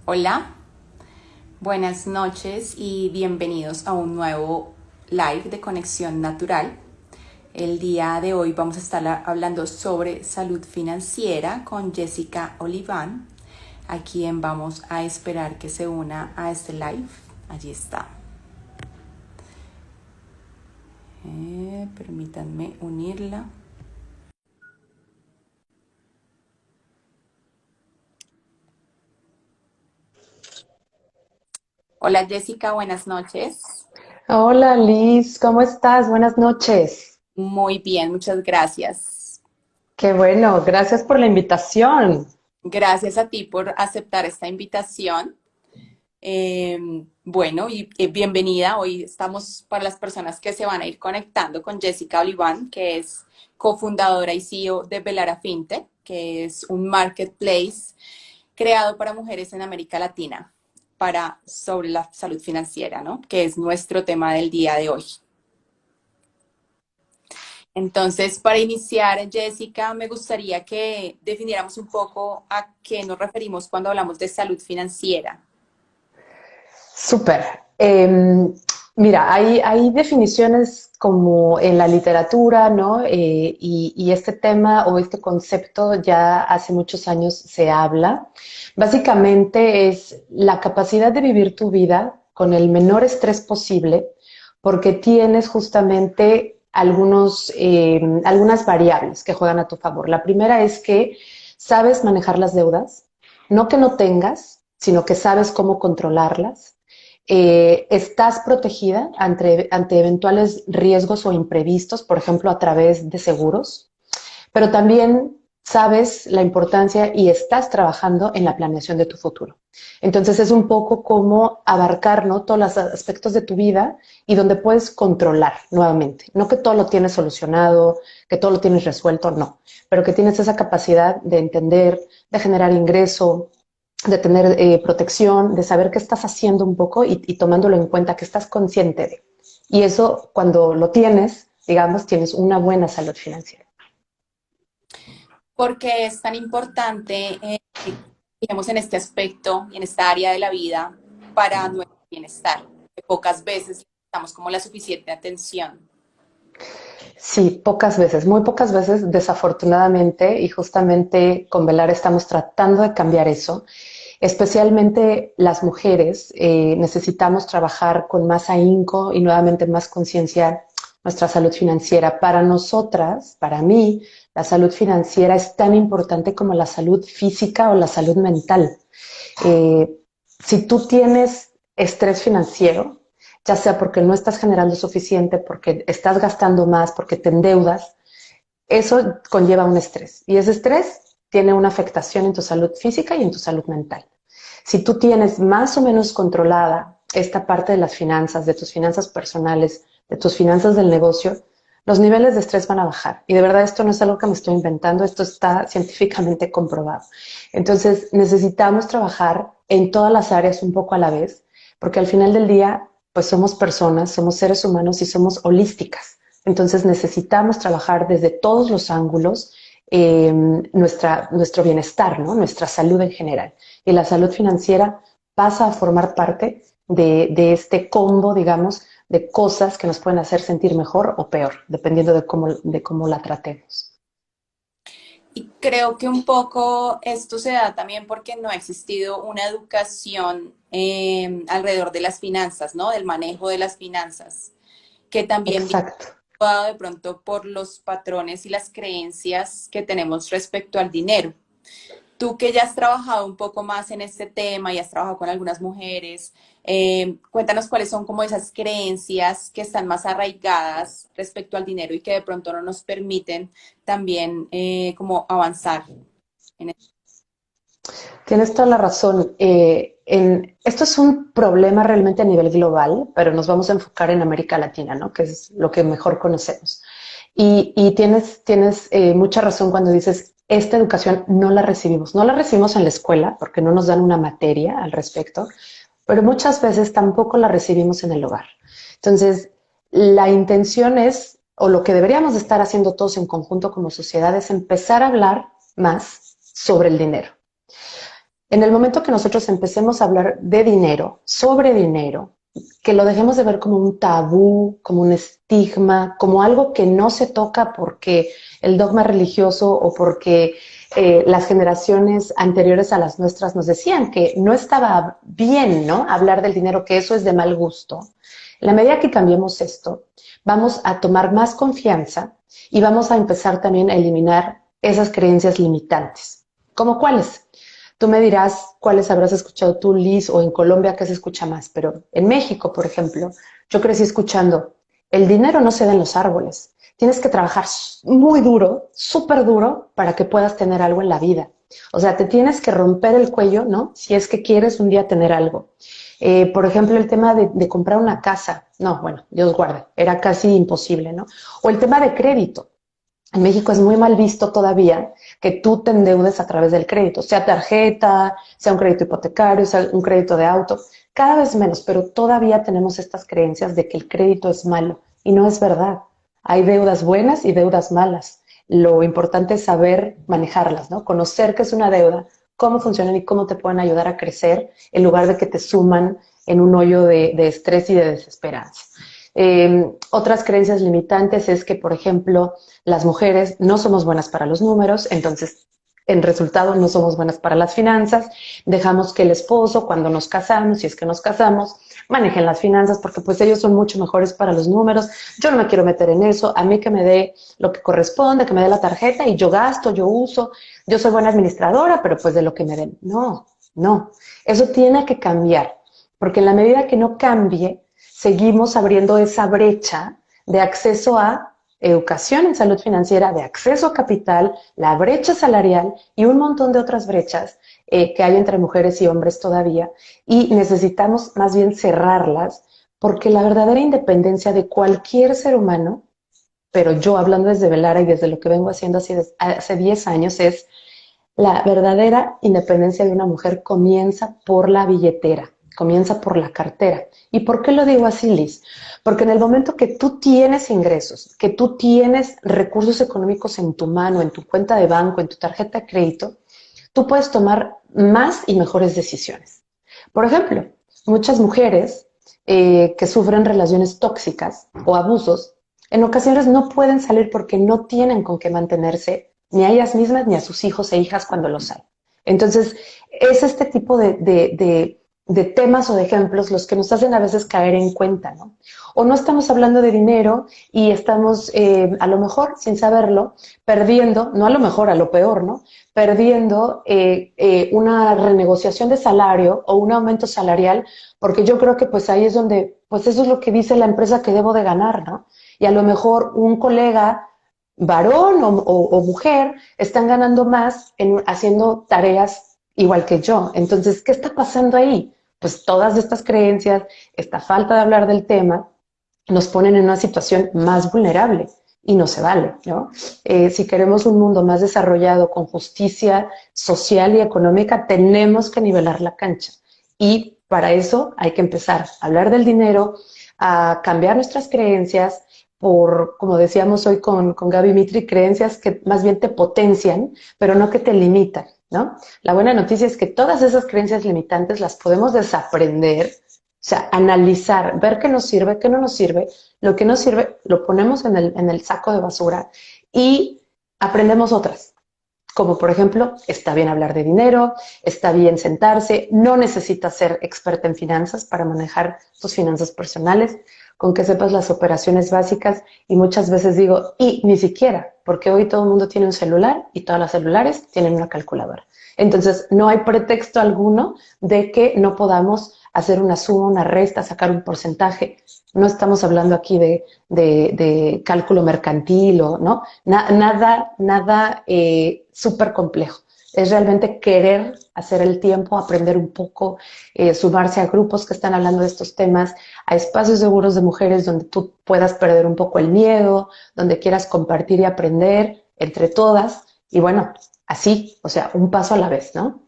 Hola, buenas noches y bienvenidos a un nuevo live de Conexión Natural. El día de hoy vamos a estar hablando sobre salud financiera con Jessica Oliván, a quien vamos a esperar que se una a este live. Allí está. Permítanme unirla. Hola Jessica, buenas noches. Hola Liz, ¿cómo estás? Buenas noches. Muy bien, muchas gracias. Qué bueno, gracias por la invitación. Gracias a ti por aceptar esta invitación. Bueno, y bienvenida. Hoy estamos para las personas que se van a ir conectando con Jessica Oliván, que es cofundadora y CEO de Velara FinTech, que es un marketplace creado para mujeres en América Latina sobre la salud financiera, ¿no? Que es nuestro tema del día de hoy. Entonces, para iniciar, Jessica, me gustaría que definiéramos un poco a qué nos referimos cuando hablamos de salud financiera. Súper. Mira, hay definiciones como en la literatura, ¿no? Y este tema o este concepto ya hace muchos años se habla. Básicamente es la capacidad de vivir tu vida con el menor estrés posible porque tienes justamente algunas variables que juegan a tu favor. La primera es que sabes manejar las deudas, no que no tengas, sino que sabes cómo controlarlas. Estás protegida ante eventuales riesgos o imprevistos, por ejemplo, a través de seguros, pero también sabes la importancia y estás trabajando en la planeación de tu futuro. Entonces es un poco como abarcar, ¿no?, todos los aspectos de tu vida y donde puedes controlar nuevamente. No que todo lo tienes solucionado, que todo lo tienes resuelto, no, pero que tienes esa capacidad de entender, de generar ingreso, de tener protección, de saber qué estás haciendo un poco y tomándolo en cuenta, que estás consciente de. Y eso, cuando lo tienes, digamos, tienes una buena salud financiera. Porque es tan importante, digamos, en este aspecto y en esta área de la vida para nuestro bienestar, que pocas veces damos como la suficiente atención. Sí, pocas veces, muy pocas veces, desafortunadamente, y justamente con Velar estamos tratando de cambiar eso. Especialmente las mujeres necesitamos trabajar con más ahínco y nuevamente más conciencia nuestra salud financiera. Para nosotras, para mí, la salud financiera es tan importante como la salud física o la salud mental. Eh, si tú tienes estrés financiero, ya sea porque no estás generando suficiente, porque estás gastando más, porque te endeudas, eso conlleva un estrés. Y ese estrés tiene una afectación en tu salud física y en tu salud mental. Si tú tienes más o menos controlada esta parte de las finanzas, de tus finanzas personales, de tus finanzas del negocio, los niveles de estrés van a bajar. Y de verdad esto no es algo que me estoy inventando, esto está científicamente comprobado. Entonces necesitamos trabajar en todas las áreas un poco a la vez, porque al final del día, pues somos personas, somos seres humanos y somos holísticas. Entonces necesitamos trabajar desde todos los ángulos nuestro bienestar, ¿no?, nuestra salud en general. Y la salud financiera pasa a formar parte de este combo, digamos, de cosas que nos pueden hacer sentir mejor o peor, dependiendo de cómo la tratemos. Y creo que un poco esto se da también porque no ha existido una educación alrededor de las finanzas, ¿no? Del manejo de las finanzas, que también viene Exacto. dado de pronto por los patrones y las creencias que tenemos respecto al dinero. Tú que ya has trabajado un poco más en este tema y has trabajado con algunas mujeres, cuéntanos cuáles son como esas creencias que están más arraigadas respecto al dinero y que de pronto no nos permiten también como avanzar en esto. Tienes toda la razón. Esto es un problema realmente a nivel global, pero nos vamos a enfocar en América Latina, ¿no?, que es lo que mejor conocemos. Y tienes mucha razón cuando dices, esta educación no la recibimos. No la recibimos en la escuela porque no nos dan una materia al respecto, pero muchas veces tampoco la recibimos en el hogar. Entonces, la intención es, o lo que deberíamos de estar haciendo todos en conjunto como sociedad, es empezar a hablar más sobre el dinero. En el momento que nosotros empecemos a hablar de dinero, sobre dinero, que lo dejemos de ver como un tabú, como un estigma, como algo que no se toca porque el dogma religioso o porque las generaciones anteriores a las nuestras nos decían que no estaba bien, ¿no? Hablar del dinero, que eso es de mal gusto. En la medida que cambiemos esto, vamos a tomar más confianza y vamos a empezar también a eliminar esas creencias limitantes. ¿Cómo cuáles? Tú me dirás cuáles habrás escuchado tú, Liz, o en Colombia qué se escucha más, pero en México, por ejemplo, yo crecí escuchando, el dinero no se da en los árboles, tienes que trabajar muy duro, súper duro, para que puedas tener algo en la vida. O sea, te tienes que romper el cuello, ¿no? Si es que quieres un día tener algo. Por ejemplo, el tema de comprar una casa, no, bueno, Dios guarde, era casi imposible, ¿no? O el tema de crédito. En México es muy mal visto todavía que tú te endeudes a través del crédito, sea tarjeta, sea un crédito hipotecario, sea un crédito de auto, cada vez menos, pero todavía tenemos estas creencias de que el crédito es malo y no es verdad. Hay deudas buenas y deudas malas. Lo importante es saber manejarlas, ¿no? Conocer qué es una deuda, cómo funcionan y cómo te pueden ayudar a crecer en lugar de que te suman en un hoyo de estrés y de desesperanza. Otras creencias limitantes es que, por ejemplo, las mujeres no somos buenas para los números, entonces en resultado no somos buenas para las finanzas, dejamos que el esposo cuando nos casamos, si es que nos casamos, manejen las finanzas porque pues ellos son mucho mejores para los números, yo no me quiero meter en eso, a mí que me dé lo que corresponde, que me dé la tarjeta y yo gasto, yo uso, yo soy buena administradora, pero pues de lo que me den. No, no, eso tiene que cambiar, porque en la medida que no cambie, seguimos abriendo esa brecha de acceso a educación en salud financiera, de acceso a capital, la brecha salarial y un montón de otras brechas que hay entre mujeres y hombres todavía. Y necesitamos más bien cerrarlas porque la verdadera independencia de cualquier ser humano, pero yo hablando desde Velara y desde lo que vengo haciendo hace 10 años, es la verdadera independencia de una mujer comienza por la billetera, comienza por la cartera. ¿Y por qué lo digo así, Liz? Porque en el momento que tú tienes ingresos, que tú tienes recursos económicos en tu mano, en tu cuenta de banco, en tu tarjeta de crédito, tú puedes tomar más y mejores decisiones. Por ejemplo, muchas mujeres que sufren relaciones tóxicas o abusos, en ocasiones no pueden salir porque no tienen con qué mantenerse ni a ellas mismas ni a sus hijos e hijas cuando los hay. Entonces, es este tipo de temas o de ejemplos los que nos hacen a veces caer en cuenta, ¿no? O no estamos hablando de dinero y estamos, a lo mejor, sin saberlo, perdiendo, no a lo mejor, a lo peor, ¿no? Perdiendo una renegociación de salario o un aumento salarial, porque yo creo que pues ahí es donde, pues eso es lo que dice la empresa que debo de ganar, ¿no? Y a lo mejor un colega varón o mujer están ganando más haciendo tareas igual que yo. Entonces, ¿qué está pasando ahí? Pues todas estas creencias, esta falta de hablar del tema, nos ponen en una situación más vulnerable y no se vale, ¿no? Si queremos un mundo más desarrollado con justicia social y económica, tenemos que nivelar la cancha. Y para eso hay que empezar a hablar del dinero, a cambiar nuestras creencias por, como decíamos hoy con Gaby Mitri, creencias que más bien te potencian, pero no que te limitan, ¿no? La buena noticia es que todas esas creencias limitantes las podemos desaprender, o sea, analizar, ver qué nos sirve, qué no nos sirve, lo que nos sirve lo ponemos en el saco de basura y aprendemos otras. Como por ejemplo, está bien hablar de dinero, está bien sentarse, no necesitas ser experta en finanzas para manejar tus finanzas personales, con que sepas las operaciones básicas y muchas veces digo, y ni siquiera, porque hoy todo el mundo tiene un celular y todas las celulares tienen una calculadora. Entonces, no hay pretexto alguno de que no podamos hacer una suma, una resta, sacar un porcentaje. No estamos hablando aquí de cálculo mercantil o no, nada súper complejo. Es realmente querer hacer el tiempo, aprender un poco, sumarse a grupos que están hablando de estos temas, a espacios seguros de mujeres donde tú puedas perder un poco el miedo, donde quieras compartir y aprender entre todas. Y bueno, así, o sea, un paso a la vez, ¿no?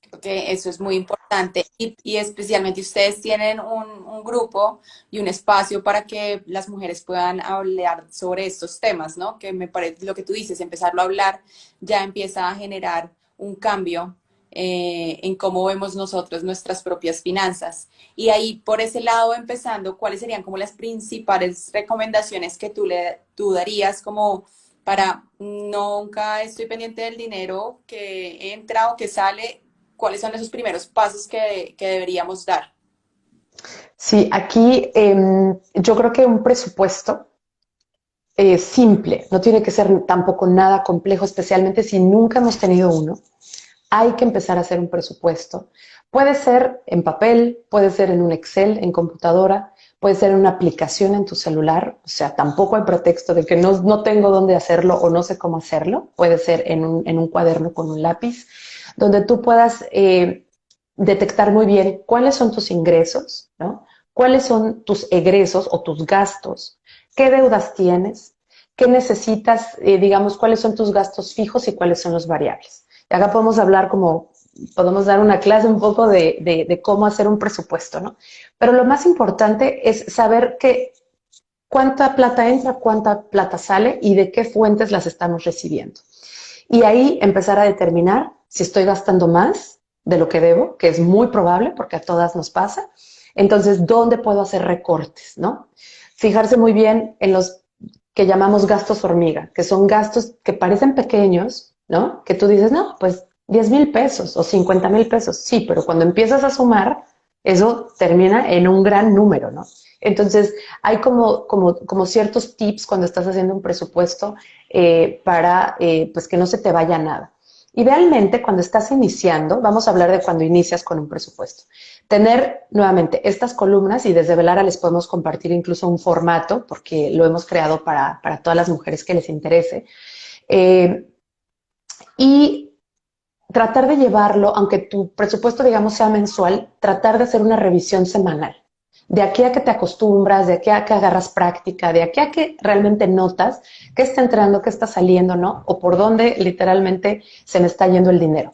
Creo que eso es muy importante y especialmente ustedes tienen un grupo y un espacio para que las mujeres puedan hablar sobre estos temas, ¿no? Que me parece lo que tú dices, empezarlo a hablar ya empieza a generar un cambio en cómo vemos nosotros nuestras propias finanzas. Y ahí, por ese lado, empezando, ¿cuáles serían como las principales recomendaciones que tú darías como para nunca estoy pendiente del dinero que entra o que sale? ¿Cuáles son esos primeros pasos que deberíamos dar? Sí, aquí yo creo que un presupuesto simple, no tiene que ser tampoco nada complejo, especialmente si nunca hemos tenido uno. Hay que empezar a hacer un presupuesto. Puede ser en papel, puede ser en un Excel, en computadora, puede ser en una aplicación en tu celular. O sea, tampoco hay pretexto de que no tengo dónde hacerlo o no sé cómo hacerlo. Puede ser en un cuaderno con un lápiz, donde tú puedas detectar muy bien cuáles son tus ingresos, ¿no? Cuáles son tus egresos o tus gastos, qué deudas tienes, qué necesitas, digamos, cuáles son tus gastos fijos y cuáles son los variables. Y acá podemos hablar como, podemos dar una clase un poco de cómo hacer un presupuesto, ¿no? Pero lo más importante es saber que cuánta plata entra, cuánta plata sale y de qué fuentes las estamos recibiendo. Y ahí empezar a determinar si estoy gastando más de lo que debo, que es muy probable porque a todas nos pasa. Entonces, ¿dónde puedo hacer recortes, no? Fijarse muy bien en los que llamamos gastos hormiga, que son gastos que parecen pequeños, ¿no? Que tú dices, no, pues 10,000 pesos o 50,000 pesos. Sí, pero cuando empiezas a sumar, eso termina en un gran número, ¿no? Entonces, hay como ciertos tips cuando estás haciendo un presupuesto para pues que no se te vaya nada. Idealmente, cuando estás iniciando, vamos a hablar de cuando inicias con un presupuesto. Tener nuevamente estas columnas y desde Velara les podemos compartir incluso un formato porque lo hemos creado para todas las mujeres que les interese. Eh, y tratar de llevarlo, aunque tu presupuesto, digamos, sea mensual, tratar de hacer una revisión semanal. De aquí a que te acostumbras, de aquí a que agarras práctica, de aquí a que realmente notas qué está entrando, qué está saliendo, ¿no? O por dónde literalmente se me está yendo el dinero.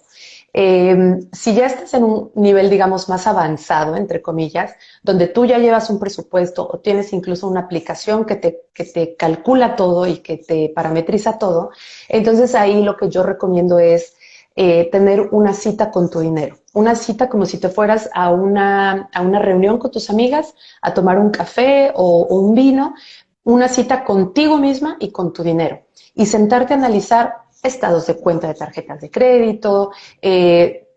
Si ya estás en un nivel, digamos, más avanzado, entre comillas, donde tú ya llevas un presupuesto o tienes incluso una aplicación que te calcula todo y que te parametriza todo, entonces ahí lo que yo recomiendo es tener una cita con tu dinero. Una cita como si te fueras a una reunión con tus amigas, a tomar un café o un vino, una cita contigo misma y con tu dinero. Y sentarte a analizar estados de cuenta de tarjetas de crédito,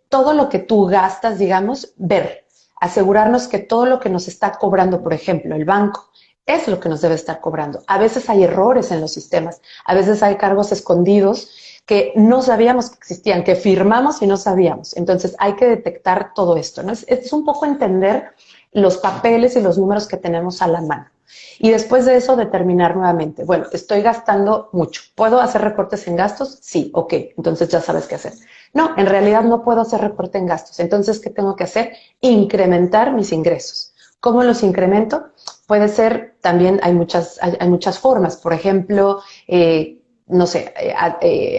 todo lo que tú gastas, digamos, ver, asegurarnos que todo lo que nos está cobrando, por ejemplo, el banco, es lo que nos debe estar cobrando. A veces hay errores en los sistemas, a veces hay cargos escondidos que no sabíamos que existían, que firmamos y no sabíamos. Entonces hay que detectar todo esto, ¿no? Es un poco entender los papeles y los números que tenemos a la mano. Y después de eso determinar nuevamente, bueno, estoy gastando mucho. ¿Puedo hacer recortes en gastos? Sí, ok, entonces ya sabes qué hacer. No, en realidad no puedo hacer recorte en gastos. Entonces, ¿qué tengo que hacer? Incrementar mis ingresos. ¿Cómo los incremento? Puede ser, también hay muchas formas. Por ejemplo, no sé,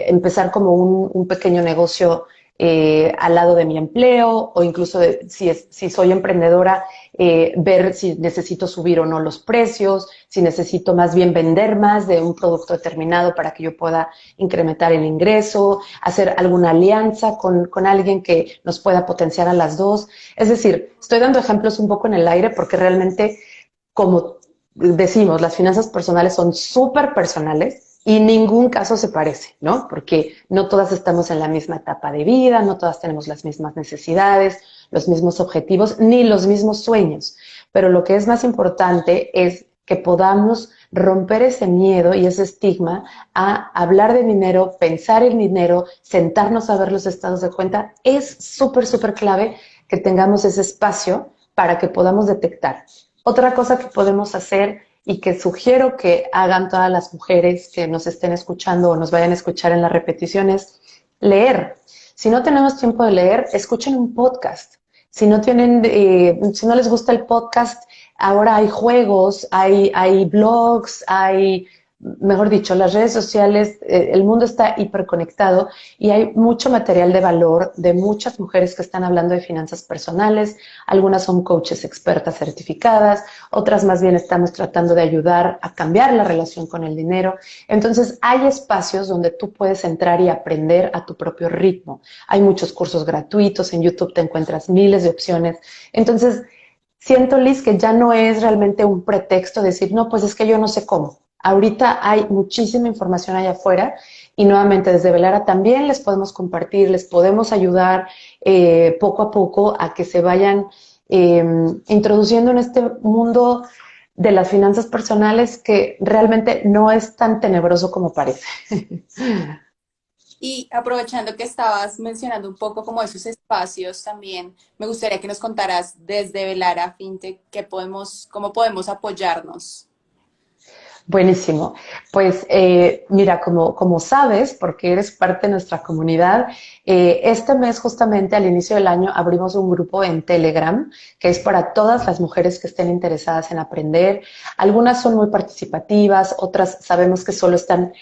empezar como un pequeño negocio al lado de mi empleo o incluso si soy emprendedora, ver si necesito subir o no los precios, si necesito más bien vender más de un producto determinado para que yo pueda incrementar el ingreso, hacer alguna alianza con alguien que nos pueda potenciar a las dos. Es decir, estoy dando ejemplos un poco en el aire porque realmente, como decimos, las finanzas personales son súper personales y ningún caso se parece, ¿no? Porque no todas estamos en la misma etapa de vida, no todas tenemos las mismas necesidades, los mismos objetivos, ni los mismos sueños. Pero lo que es más importante es que podamos romper ese miedo y ese estigma a hablar de dinero, pensar en dinero, sentarnos a ver los estados de cuenta. Es súper, súper clave que tengamos ese espacio para que podamos detectar. Otra cosa que podemos hacer y que sugiero que hagan todas las mujeres que nos estén escuchando o nos vayan a escuchar en las repeticiones, leer. Si no tenemos tiempo de leer, escuchen un podcast. Si no les gusta el podcast, ahora hay juegos, hay blogs, hay mejor dicho, las redes sociales, el mundo está hiperconectado y hay mucho material de valor de muchas mujeres que están hablando de finanzas personales. Algunas son coaches expertas certificadas, otras más bien estamos tratando de ayudar a cambiar la relación con el dinero. Entonces, hay espacios donde tú puedes entrar y aprender a tu propio ritmo. Hay muchos cursos gratuitos, en YouTube te encuentras miles de opciones. Entonces, siento, Liz, que ya no es realmente un pretexto decir, no, pues es que yo no sé cómo. Ahorita hay muchísima información allá afuera y nuevamente desde Velara también les podemos compartir, les podemos ayudar poco a poco a que se vayan eh, introduciendo en este mundo de las finanzas personales que realmente no es tan tenebroso como parece. Y aprovechando que estabas mencionando un poco como esos espacios también, me gustaría que nos contaras desde Velara FinTech cómo podemos apoyarnos. Buenísimo. Pues mira, como sabes, porque eres parte de nuestra comunidad, este mes justamente al inicio del año abrimos un grupo en Telegram que es para todas las mujeres que estén interesadas en aprender. Algunas son muy participativas, otras sabemos que solo están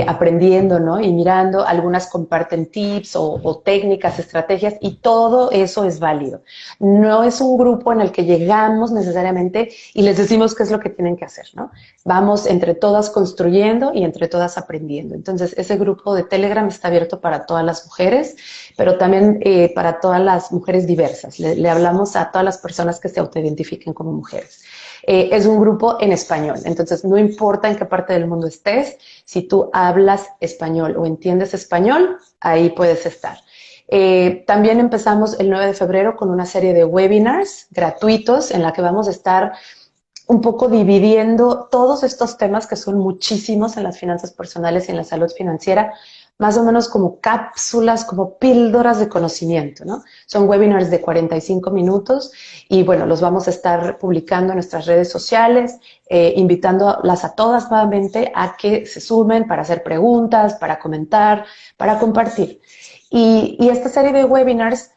aprendiendo, ¿no? Y mirando, algunas comparten tips o técnicas, estrategias y todo eso es válido. No es un grupo en el que llegamos necesariamente y les decimos qué es lo que tienen que hacer, ¿no? Vamos entre todas construyendo y entre todas aprendiendo. Entonces, ese grupo de Telegram está abierto para todas las mujeres, pero también para todas las mujeres diversas. Le hablamos a todas las personas que se autoidentifiquen como mujeres. Es un grupo en español, entonces no importa en qué parte del mundo estés, si tú hablas español o entiendes español, ahí puedes estar. También empezamos el 9 de febrero con una serie de webinars gratuitos en la que vamos a estar un poco dividiendo todos estos temas que son muchísimos en las finanzas personales y en la salud financiera, más o menos como cápsulas, como píldoras de conocimiento, ¿no? Son webinars de 45 minutos y bueno, los vamos a estar publicando en nuestras redes sociales, invitándolas a todas nuevamente a que se sumen para hacer preguntas, para comentar, para compartir. Y esta serie de webinars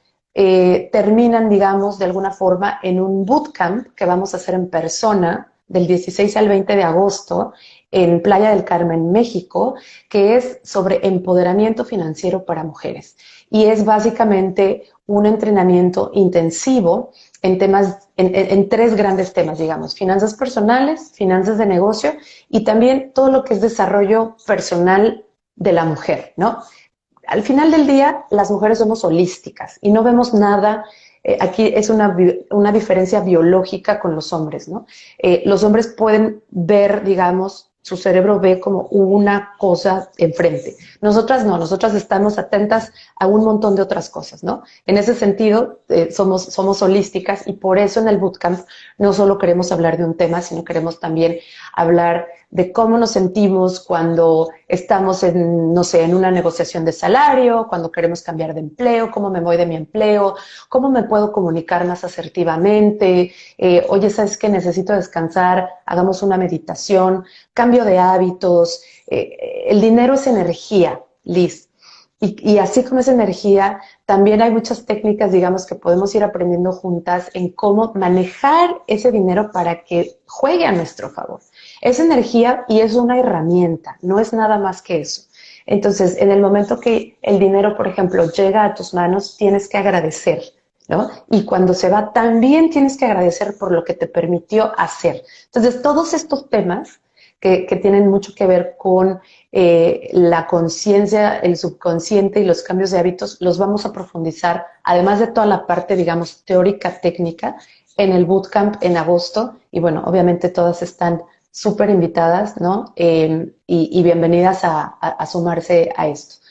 terminan, digamos, de alguna forma en un bootcamp que vamos a hacer en persona del 16 al 20 de agosto en Playa del Carmen, México, que es sobre empoderamiento financiero para mujeres. Y es básicamente un entrenamiento intensivo en temas, en tres grandes temas, digamos, finanzas personales, finanzas de negocio y también todo lo que es desarrollo personal de la mujer, ¿no? Al final del día, las mujeres somos holísticas y no vemos nada. Aquí es una diferencia biológica con los hombres, ¿no? Los hombres pueden ver, digamos, su cerebro ve como una cosa enfrente. Nosotras no, nosotras estamos atentas a un montón de otras cosas, ¿no? En ese sentido, somos holísticas y por eso en el bootcamp no solo queremos hablar de un tema, sino queremos también hablar de cómo nos sentimos cuando estamos en, no sé, en una negociación de salario, cuando queremos cambiar de empleo, cómo me voy de mi empleo, cómo me puedo comunicar más asertivamente, oye, ¿sabes qué? Necesito descansar, hagamos una meditación, cambio de hábitos. El dinero es energía, Liz. Y así como es energía, también hay muchas técnicas, digamos, que podemos ir aprendiendo juntas en cómo manejar ese dinero para que juegue a nuestro favor. Es energía y es una herramienta, no es nada más que eso. Entonces, en el momento que el dinero, por ejemplo, llega a tus manos, tienes que agradecer, ¿no? Y cuando se va, también tienes que agradecer por lo que te permitió hacer. Entonces, todos estos temas que tienen mucho que ver con la conciencia, el subconsciente y los cambios de hábitos, los vamos a profundizar, además de toda la parte, digamos, teórica, técnica, en el bootcamp en agosto. Y bueno, obviamente todas están súper invitadas, ¿no? Y bienvenidas a sumarse a esto.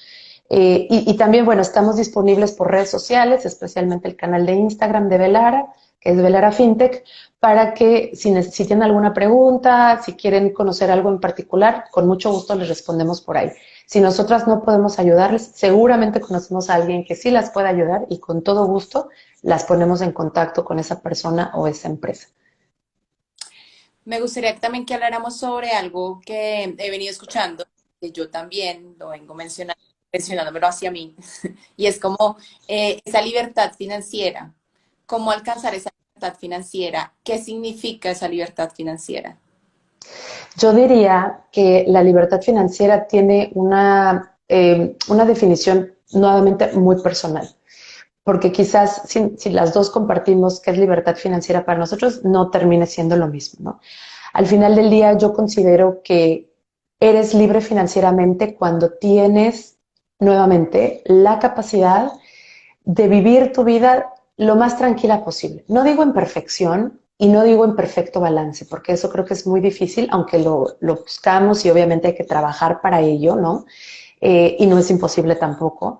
Y también, bueno, estamos disponibles por redes sociales, especialmente el canal de Instagram de Velara, que es Velara FinTech, para que si tienen alguna pregunta, si quieren conocer algo en particular, con mucho gusto les respondemos por ahí. Si nosotras no podemos ayudarles, seguramente conocemos a alguien que sí las puede ayudar y con todo gusto las ponemos en contacto con esa persona o esa empresa. Me gustaría también que habláramos sobre algo que he venido escuchando, que yo también lo vengo mencionándomelo hacia mí, y es como esa libertad financiera. ¿Cómo alcanzar esa libertad financiera? ¿Qué significa esa libertad financiera? Yo diría que la libertad financiera tiene una definición nuevamente muy personal, porque quizás si las dos compartimos qué es libertad financiera para nosotros, no termine siendo lo mismo, ¿no? Al final del día yo considero que eres libre financieramente cuando tienes nuevamente la capacidad de vivir tu vida lo más tranquila posible. No digo en perfección y no digo en perfecto balance, porque eso creo que es muy difícil, aunque lo buscamos y obviamente hay que trabajar para ello, ¿no? Y no es imposible tampoco.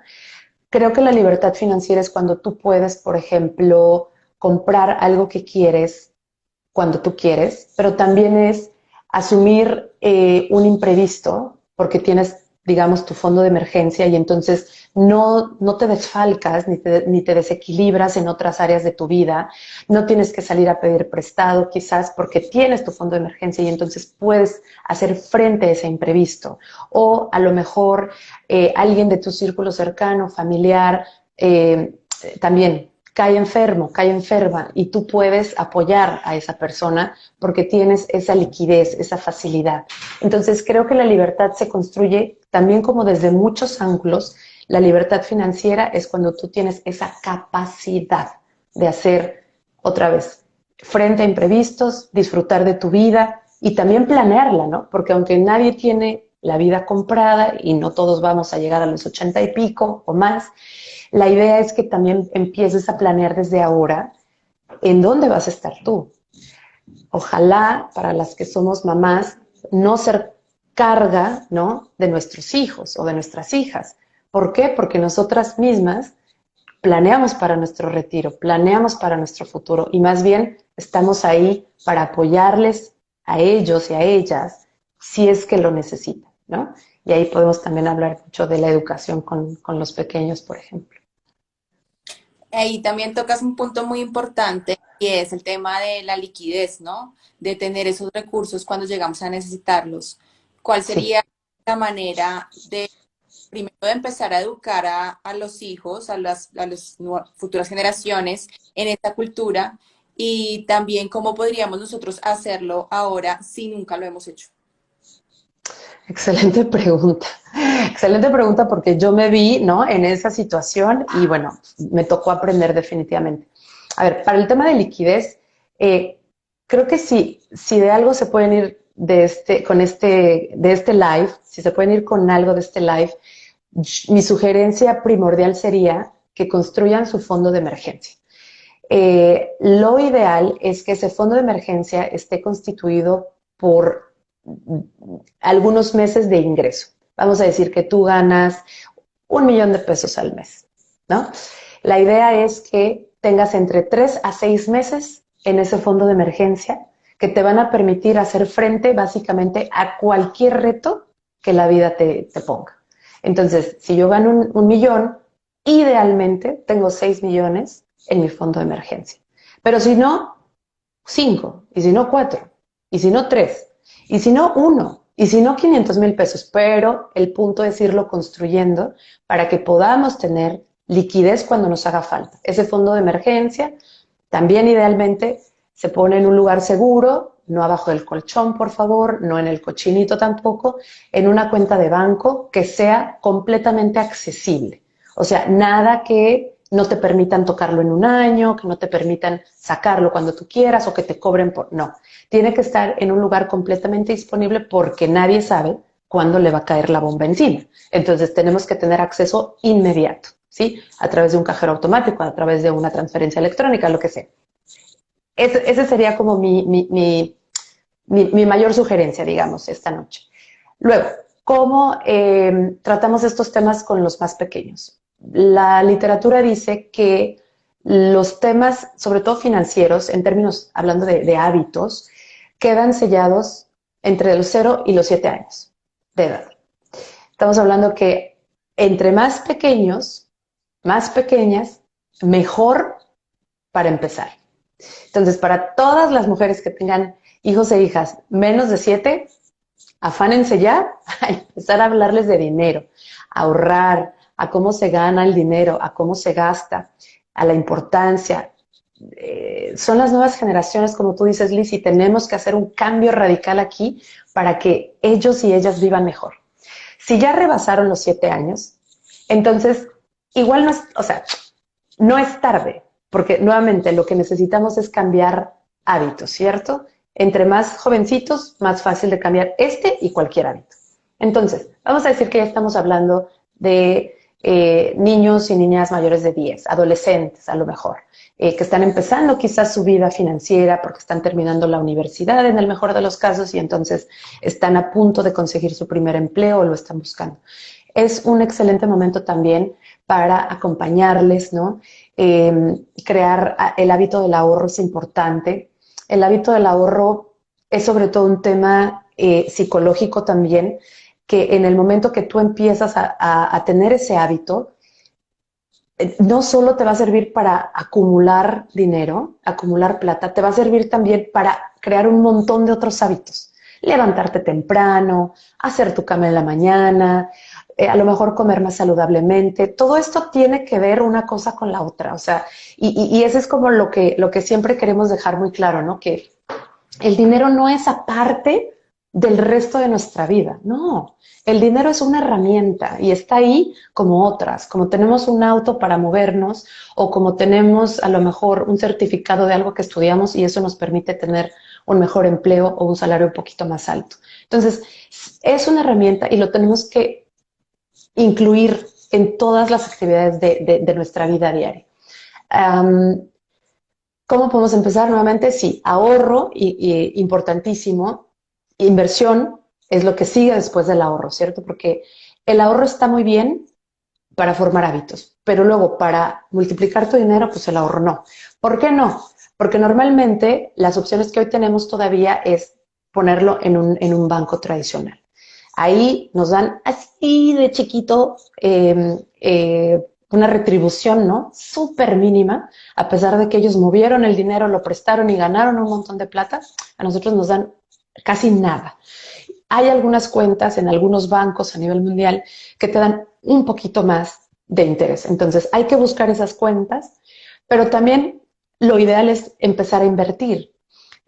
Creo que la libertad financiera es cuando tú puedes, por ejemplo, comprar algo que quieres cuando tú quieres, pero también es asumir un imprevisto porque tienes, digamos, tu fondo de emergencia y entonces no te desfalcas ni te desequilibras en otras áreas de tu vida, no tienes que salir a pedir prestado quizás porque tienes tu fondo de emergencia y entonces puedes hacer frente a ese imprevisto. O a lo mejor alguien de tu círculo cercano, familiar, también cae enfermo, cae enferma y tú puedes apoyar a esa persona porque tienes esa liquidez, esa facilidad. Entonces creo que la libertad se construye también como desde muchos ángulos. La libertad financiera es cuando tú tienes esa capacidad de hacer otra vez frente a imprevistos, disfrutar de tu vida y también planearla, ¿no? Porque aunque nadie tiene la vida comprada y no todos vamos a llegar a los 80 y pico o más, la idea es que también empieces a planear desde ahora en dónde vas a estar tú. Ojalá para las que somos mamás no ser carga, ¿no?, de nuestros hijos o de nuestras hijas. ¿Por qué? Porque nosotras mismas planeamos para nuestro retiro, planeamos para nuestro futuro y más bien estamos ahí para apoyarles a ellos y a ellas si es que lo necesitan, ¿no? Y ahí podemos también hablar mucho de la educación con los pequeños, por ejemplo. Ahí también tocas un punto muy importante y es el tema de la liquidez, ¿no? De tener esos recursos cuando llegamos a necesitarlos. ¿Cuál Sí. sería la manera de, primero, de empezar a educar a los hijos, a las futuras generaciones en esta cultura? Y también cómo podríamos nosotros hacerlo ahora si nunca lo hemos hecho. Excelente pregunta. Excelente pregunta porque yo me vi, ¿no?, en esa situación y bueno, me tocó aprender definitivamente. A ver, para el tema de liquidez, eh, creo que si de algo se pueden ir de este live, si se pueden ir con algo de este live, mi sugerencia primordial sería que construyan su fondo de emergencia. Lo ideal es que ese fondo de emergencia esté constituido por algunos meses de ingreso. Vamos a decir que tú ganas 1 millón de pesos al mes, ¿no? La idea es que tengas entre 3 a 6 meses en ese fondo de emergencia que te van a permitir hacer frente básicamente a cualquier reto que la vida te ponga. Entonces, si yo gano 1 millón, idealmente tengo 6 millones en mi fondo de emergencia. Pero si no, 5, y si no 4, y si no 3, y si no 1, y si no 500,000 pesos. Pero el punto es irlo construyendo para que podamos tener liquidez cuando nos haga falta. Ese fondo de emergencia también idealmente se pone en un lugar seguro, no abajo del colchón, por favor, no en el cochinito tampoco, en una cuenta de banco que sea completamente accesible. O sea, nada que no te permitan tocarlo en un año, que no te permitan sacarlo cuando tú quieras o que te cobren por... No, tiene que estar en un lugar completamente disponible porque nadie sabe cuándo le va a caer la bomba encima. Entonces tenemos que tener acceso inmediato, ¿sí? A través de un cajero automático, a través de una transferencia electrónica, lo que sea. Ese sería como mi mayor sugerencia, digamos, esta noche. Luego, ¿cómo tratamos estos temas con los más pequeños? La literatura dice que los temas, sobre todo financieros, en términos, hablando de hábitos, quedan sellados entre los 0 y los 7 años de edad. Estamos hablando que entre más pequeños, más pequeñas, mejor para empezar. Entonces, para todas las mujeres que tengan hijos e hijas menos de 7, afánense ya a empezar a hablarles de dinero, a ahorrar, a cómo se gana el dinero, a cómo se gasta, a la importancia. son las nuevas generaciones, como tú dices, Liz, y tenemos que hacer un cambio radical aquí para que ellos y ellas vivan mejor. Si ya rebasaron los 7 años, entonces igual no es, o sea, no es tarde, porque nuevamente lo que necesitamos es cambiar hábitos, ¿cierto? Entre más jovencitos, más fácil de cambiar este y cualquier hábito. Entonces, vamos a decir que ya estamos hablando de niños y niñas mayores de 10, adolescentes a lo mejor, que están empezando quizás su vida financiera porque están terminando la universidad en el mejor de los casos y entonces están a punto de conseguir su primer empleo o lo están buscando. Es un excelente momento también para acompañarles, ¿no? Crear el hábito del ahorro es importante. El hábito del ahorro es sobre todo un tema psicológico también, que en el momento que tú empiezas a tener ese hábito, no solo te va a servir para acumular dinero, acumular plata, te va a servir también para crear un montón de otros hábitos. Levantarte temprano, hacer tu cama en la mañana, a lo mejor comer más saludablemente. Todo esto tiene que ver una cosa con la otra. O sea, y eso es como lo que siempre queremos dejar muy claro, ¿no? Que el dinero no es aparte del resto de nuestra vida, no. El dinero es una herramienta y está ahí como otras, como tenemos un auto para movernos o como tenemos a lo mejor un certificado de algo que estudiamos y eso nos permite tener un mejor empleo o un salario un poquito más alto. Entonces, es una herramienta y lo tenemos que incluir en todas las actividades de nuestra vida diaria. Um, ¿Cómo podemos empezar nuevamente? Sí, ahorro, y importantísimo. Inversión es lo que sigue después del ahorro, ¿cierto? Porque el ahorro está muy bien para formar hábitos, pero luego para multiplicar tu dinero, pues el ahorro no. ¿Por qué no? Porque normalmente las opciones que hoy tenemos todavía es ponerlo en un banco tradicional. Ahí nos dan así de chiquito una retribución, ¿no? Súper mínima, a pesar de que ellos movieron el dinero, lo prestaron y ganaron un montón de plata, a nosotros nos dan casi nada. Hay algunas cuentas en algunos bancos a nivel mundial que te dan un poquito más de interés. Entonces hay que buscar esas cuentas, pero también lo ideal es empezar a invertir.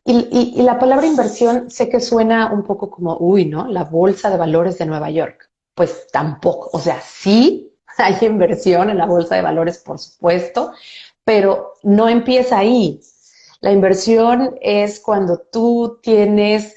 Y la palabra inversión sé que suena un poco como, uy, ¿no? La bolsa de valores de Nueva York. Pues tampoco, o sea, sí hay inversión en la bolsa de valores, por supuesto, pero no empieza ahí. La inversión es cuando tú tienes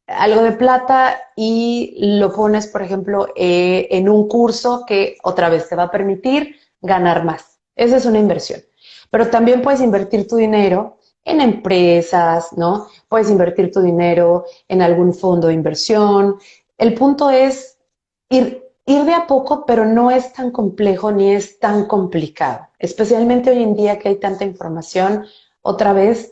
algo de plata y lo pones, por ejemplo, en un curso que otra vez te va a permitir ganar más. Esa es una inversión. Pero también puedes invertir tu dinero en empresas, ¿no? Puedes invertir tu dinero en algún fondo de inversión. El punto es ir de a poco, pero no es tan complejo ni es tan complicado. Especialmente hoy en día que hay tanta información, otra vez,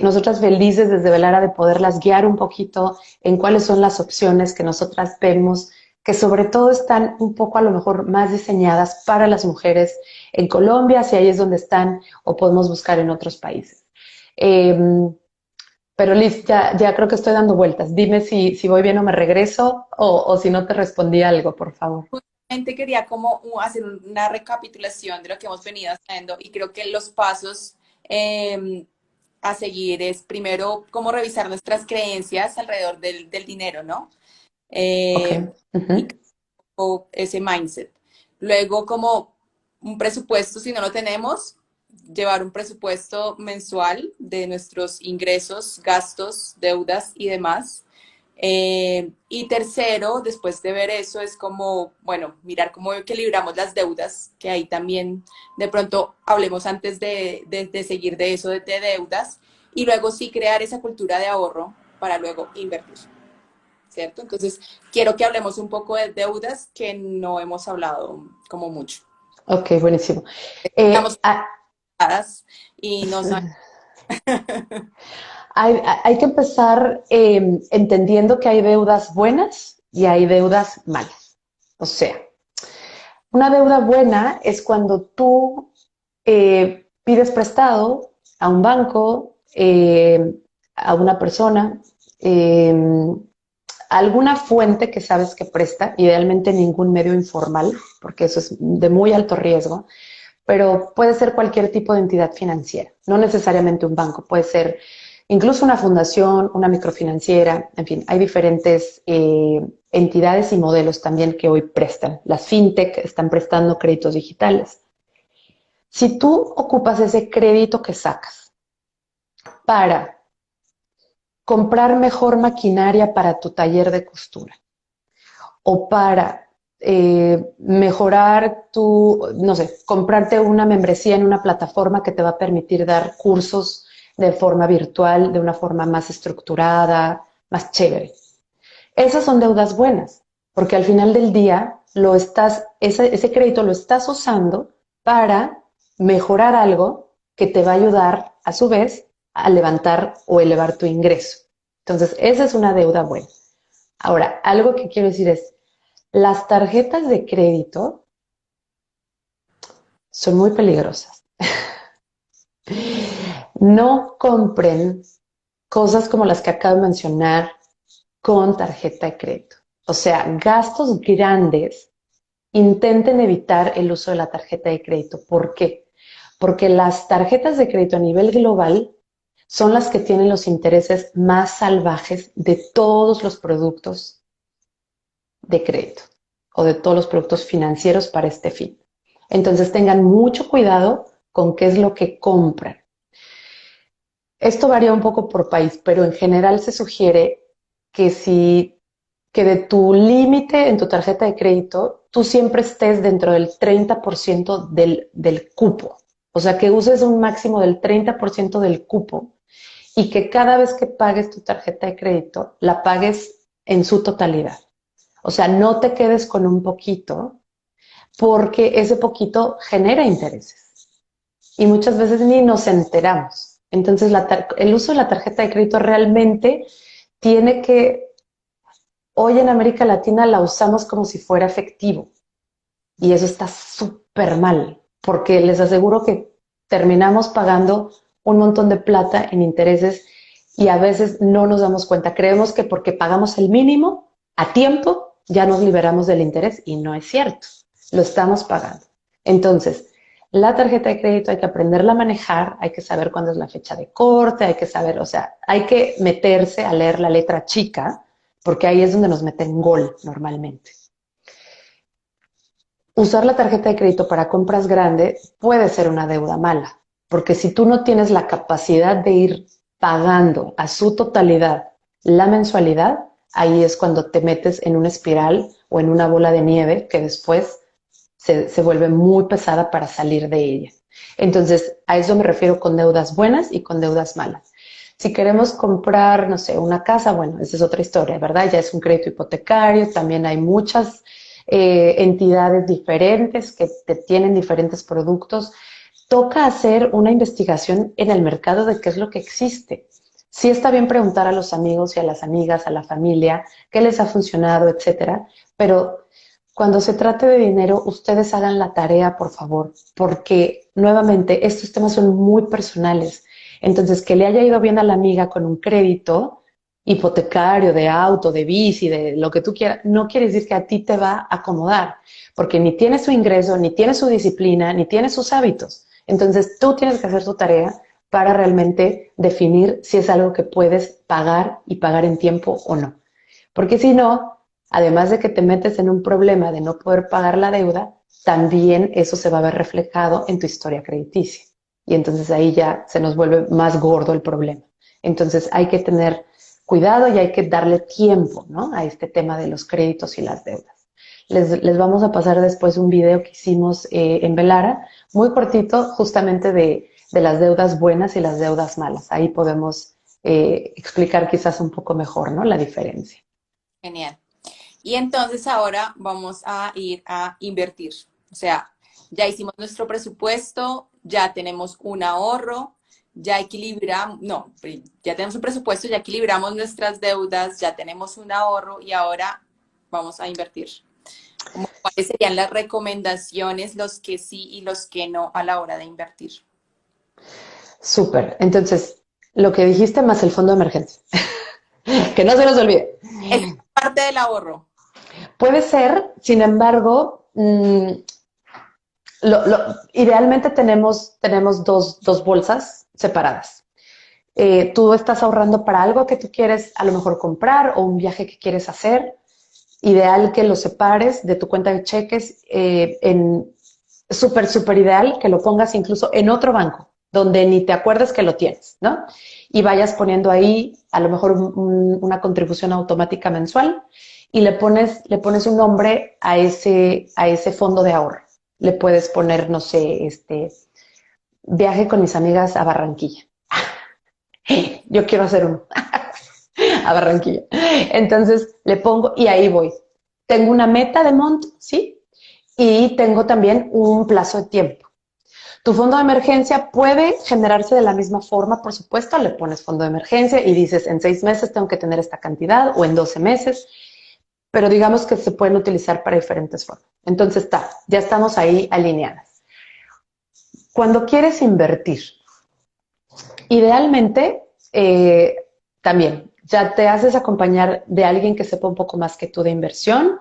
nosotras felices desde Velara de poderlas guiar un poquito en cuáles son las opciones que nosotras vemos, que sobre todo están un poco a lo mejor más diseñadas para las mujeres en Colombia, si ahí es donde están, o podemos buscar en otros países. Eh, pero Liz, ya creo que estoy dando vueltas. Dime si voy bien o me regreso o si no te respondí algo, por favor. Justamente quería como hacer una recapitulación de lo que hemos venido haciendo y creo que los pasos a seguir es primero como revisar nuestras creencias alrededor del dinero, ¿no? Ok. Y Ujú. o ese mindset. Luego, como un presupuesto, si no lo tenemos, llevar un presupuesto mensual de nuestros ingresos, gastos, deudas y demás. Y tercero, después de ver eso, es como, bueno, mirar cómo equilibramos las deudas, que ahí también de pronto hablemos antes de seguir de eso, de deudas, y luego sí crear esa cultura de ahorro para luego invertir, ¿cierto? Entonces, quiero que hablemos un poco de deudas que no hemos hablado como mucho. Ok, buenísimo. Estamos Ah, paradas y no sabemos. hay que empezar entendiendo que hay deudas buenas y hay deudas malas. O sea, una deuda buena es cuando tú pides prestado a un banco, a una persona, eh, alguna fuente que sabes que presta, idealmente ningún medio informal, porque eso es de muy alto riesgo, pero puede ser cualquier tipo de entidad financiera, no necesariamente un banco, puede ser incluso una fundación, una microfinanciera, en fin, hay diferentes entidades y modelos también que hoy prestan. Las fintech están prestando créditos digitales. Si tú ocupas ese crédito que sacas para comprar mejor maquinaria para tu taller de costura o para mejorar tu, no sé, comprarte una membresía en una plataforma que te va a permitir dar cursos de forma virtual, de una forma más estructurada, más chévere. Esas son deudas buenas, porque al final del día ese crédito lo estás usando para mejorar algo que te va a ayudar a su vez a levantar o elevar tu ingreso. Entonces, esa es una deuda buena. Ahora, algo que quiero decir es, las tarjetas de crédito son muy peligrosas. No compren cosas como las que acabo de mencionar con tarjeta de crédito. O sea, gastos grandes, intenten evitar el uso de la tarjeta de crédito. ¿Por qué? Porque las tarjetas de crédito a nivel global son las que tienen los intereses más salvajes de todos los productos de crédito o de todos los productos financieros para este fin. Entonces tengan mucho cuidado con qué es lo que compran. Esto varía un poco por país, pero en general se sugiere que si que de tu límite en tu tarjeta de crédito, tú siempre estés dentro del 30% del cupo. O sea, que uses un máximo del 30% del cupo y que cada vez que pagues tu tarjeta de crédito, la pagues en su totalidad. O sea, no te quedes con un poquito porque ese poquito genera intereses y muchas veces ni nos enteramos. Entonces, el uso de la tarjeta de crédito realmente tiene que, hoy en América Latina la usamos como si fuera efectivo y eso está súper mal porque les aseguro que terminamos pagando un montón de plata en intereses y a veces no nos damos cuenta. Creemos que porque pagamos el mínimo a tiempo ya nos liberamos del interés y no es cierto. Lo estamos pagando. Entonces, la tarjeta de crédito hay que aprenderla a manejar, hay que saber cuándo es la fecha de corte, hay que saber, o sea, hay que meterse a leer la letra chica, porque ahí es donde nos meten gol normalmente. Usar la tarjeta de crédito para compras grandes puede ser una deuda mala, porque si tú no tienes la capacidad de ir pagando a su totalidad la mensualidad, ahí es cuando te metes en una espiral o en una bola de nieve que después se vuelve muy pesada para salir de ella. Entonces, a eso me refiero con deudas buenas y con deudas malas. Si queremos comprar, no sé, una casa, bueno, esa es otra historia, ¿verdad? Ya es un crédito hipotecario, también hay muchas entidades diferentes que te tienen diferentes productos. Toca hacer una investigación en el mercado de qué es lo que existe. Sí está bien preguntar a los amigos y a las amigas, a la familia, qué les ha funcionado, etcétera, pero cuando se trate de dinero, ustedes hagan la tarea, por favor, porque nuevamente estos temas son muy personales. Entonces, que le haya ido bien a la amiga con un crédito hipotecario, de auto, de bici, de lo que tú quieras, no quiere decir que a ti te va a acomodar, porque ni tiene su ingreso, ni tiene su disciplina, ni tiene sus hábitos. Entonces, tú tienes que hacer tu tarea para realmente definir si es algo que puedes pagar y pagar en tiempo o no. Porque si no, además de que te metes en un problema de no poder pagar la deuda, también eso se va a ver reflejado en tu historia crediticia. Y entonces ahí ya se nos vuelve más gordo el problema. Entonces hay que tener cuidado y hay que darle tiempo, ¿no?, a este tema de los créditos y las deudas. Les vamos a pasar después un video que hicimos en Velara, muy cortito, justamente de las deudas buenas y las deudas malas. Ahí podemos explicar quizás un poco mejor, ¿no?, la diferencia. Genial. Y entonces ahora vamos a ir a invertir. O sea, ya hicimos nuestro presupuesto, ya tenemos un ahorro, ya equilibramos, no, ya tenemos un presupuesto, ya equilibramos nuestras deudas, ya tenemos un ahorro y ahora vamos a invertir. ¿Cuáles serían las recomendaciones, los que sí y los que no a la hora de invertir? Súper. Entonces, lo que dijiste más el fondo de emergencia. Que no se nos olvide. Es parte del ahorro. Puede ser, sin embargo, Idealmente tenemos dos bolsas separadas. Tú estás ahorrando para algo que tú quieres a lo mejor comprar o un viaje que quieres hacer. Ideal que lo separes de tu cuenta de cheques súper ideal que lo pongas incluso en otro banco, donde ni te acuerdes que lo tienes, ¿no? Y vayas poniendo ahí a lo mejor una contribución automática mensual y le pones un nombre a ese fondo de ahorro. Le puedes poner, no sé, viaje con mis amigas a Barranquilla. Yo quiero hacer uno a Barranquilla. Entonces le pongo y ahí voy. Tengo una meta de monto, ¿sí? Y tengo también un plazo de tiempo. Tu fondo de emergencia puede generarse de la misma forma, por supuesto, le pones fondo de emergencia y dices en 6 meses tengo que tener esta cantidad o en 12 meses, pero digamos que se pueden utilizar para diferentes formas. Entonces ya estamos ahí alineadas. Cuando quieres invertir, idealmente también ya te haces acompañar de alguien que sepa un poco más que tú de inversión.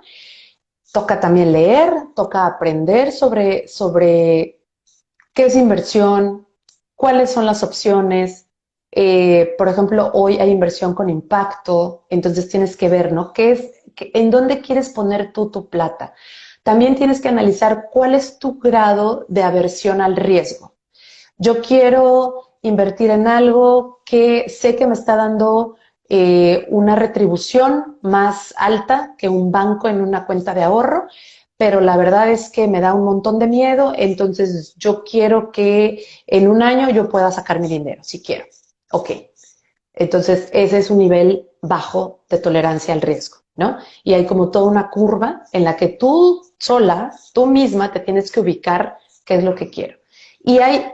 Toca también leer, toca aprender sobre qué es inversión, cuáles son las opciones. Por ejemplo, hoy hay inversión con impacto, entonces tienes que ver, ¿no? ¿En dónde quieres poner tú tu plata? También tienes que analizar cuál es tu grado de aversión al riesgo. Yo quiero invertir en algo que sé que me está dando una retribución más alta que un banco en una cuenta de ahorro, pero la verdad es que me da un montón de miedo, entonces yo quiero que en un año yo pueda sacar mi dinero, si quiero. Ok, entonces ese es un nivel bajo de tolerancia al riesgo, ¿no? Y hay como toda una curva en la que tú sola, tú misma te tienes que ubicar qué es lo que quiero. Y hay,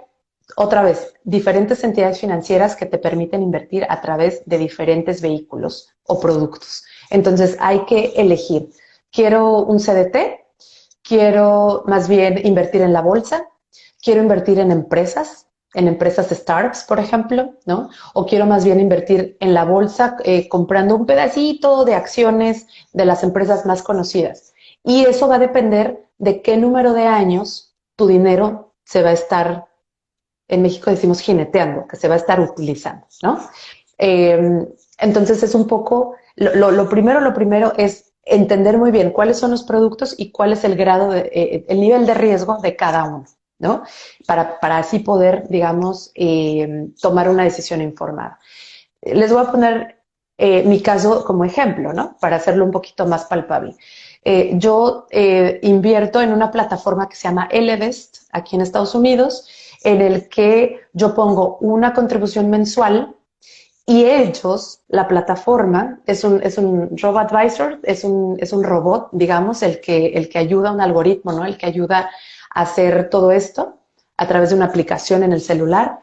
otra vez, diferentes entidades financieras que te permiten invertir a través de diferentes vehículos o productos. Entonces hay que elegir, ¿quiero un CDT? ¿Quiero más bien invertir en la bolsa? ¿Quiero invertir en empresas startups, por ejemplo, ¿no? O quiero más bien invertir en la bolsa comprando un pedacito de acciones de las empresas más conocidas. Y eso va a depender de qué número de años tu dinero se va a estar, en México decimos jineteando, que se va a estar utilizando, ¿no? Entonces es un poco, lo primero es entender muy bien cuáles son los productos y cuál es el grado, el nivel de riesgo de cada uno, ¿no? Para así poder, digamos, tomar una decisión informada. Les voy a poner mi caso como ejemplo, ¿no? Para hacerlo un poquito más palpable. Yo invierto en una plataforma que se llama Ellevest, aquí en Estados Unidos, en el que yo pongo una contribución mensual y ellos, la plataforma, es un robot advisor, es un robot, digamos, el que ayuda a un algoritmo, ¿no? El que ayuda a hacer todo esto a través de una aplicación en el celular.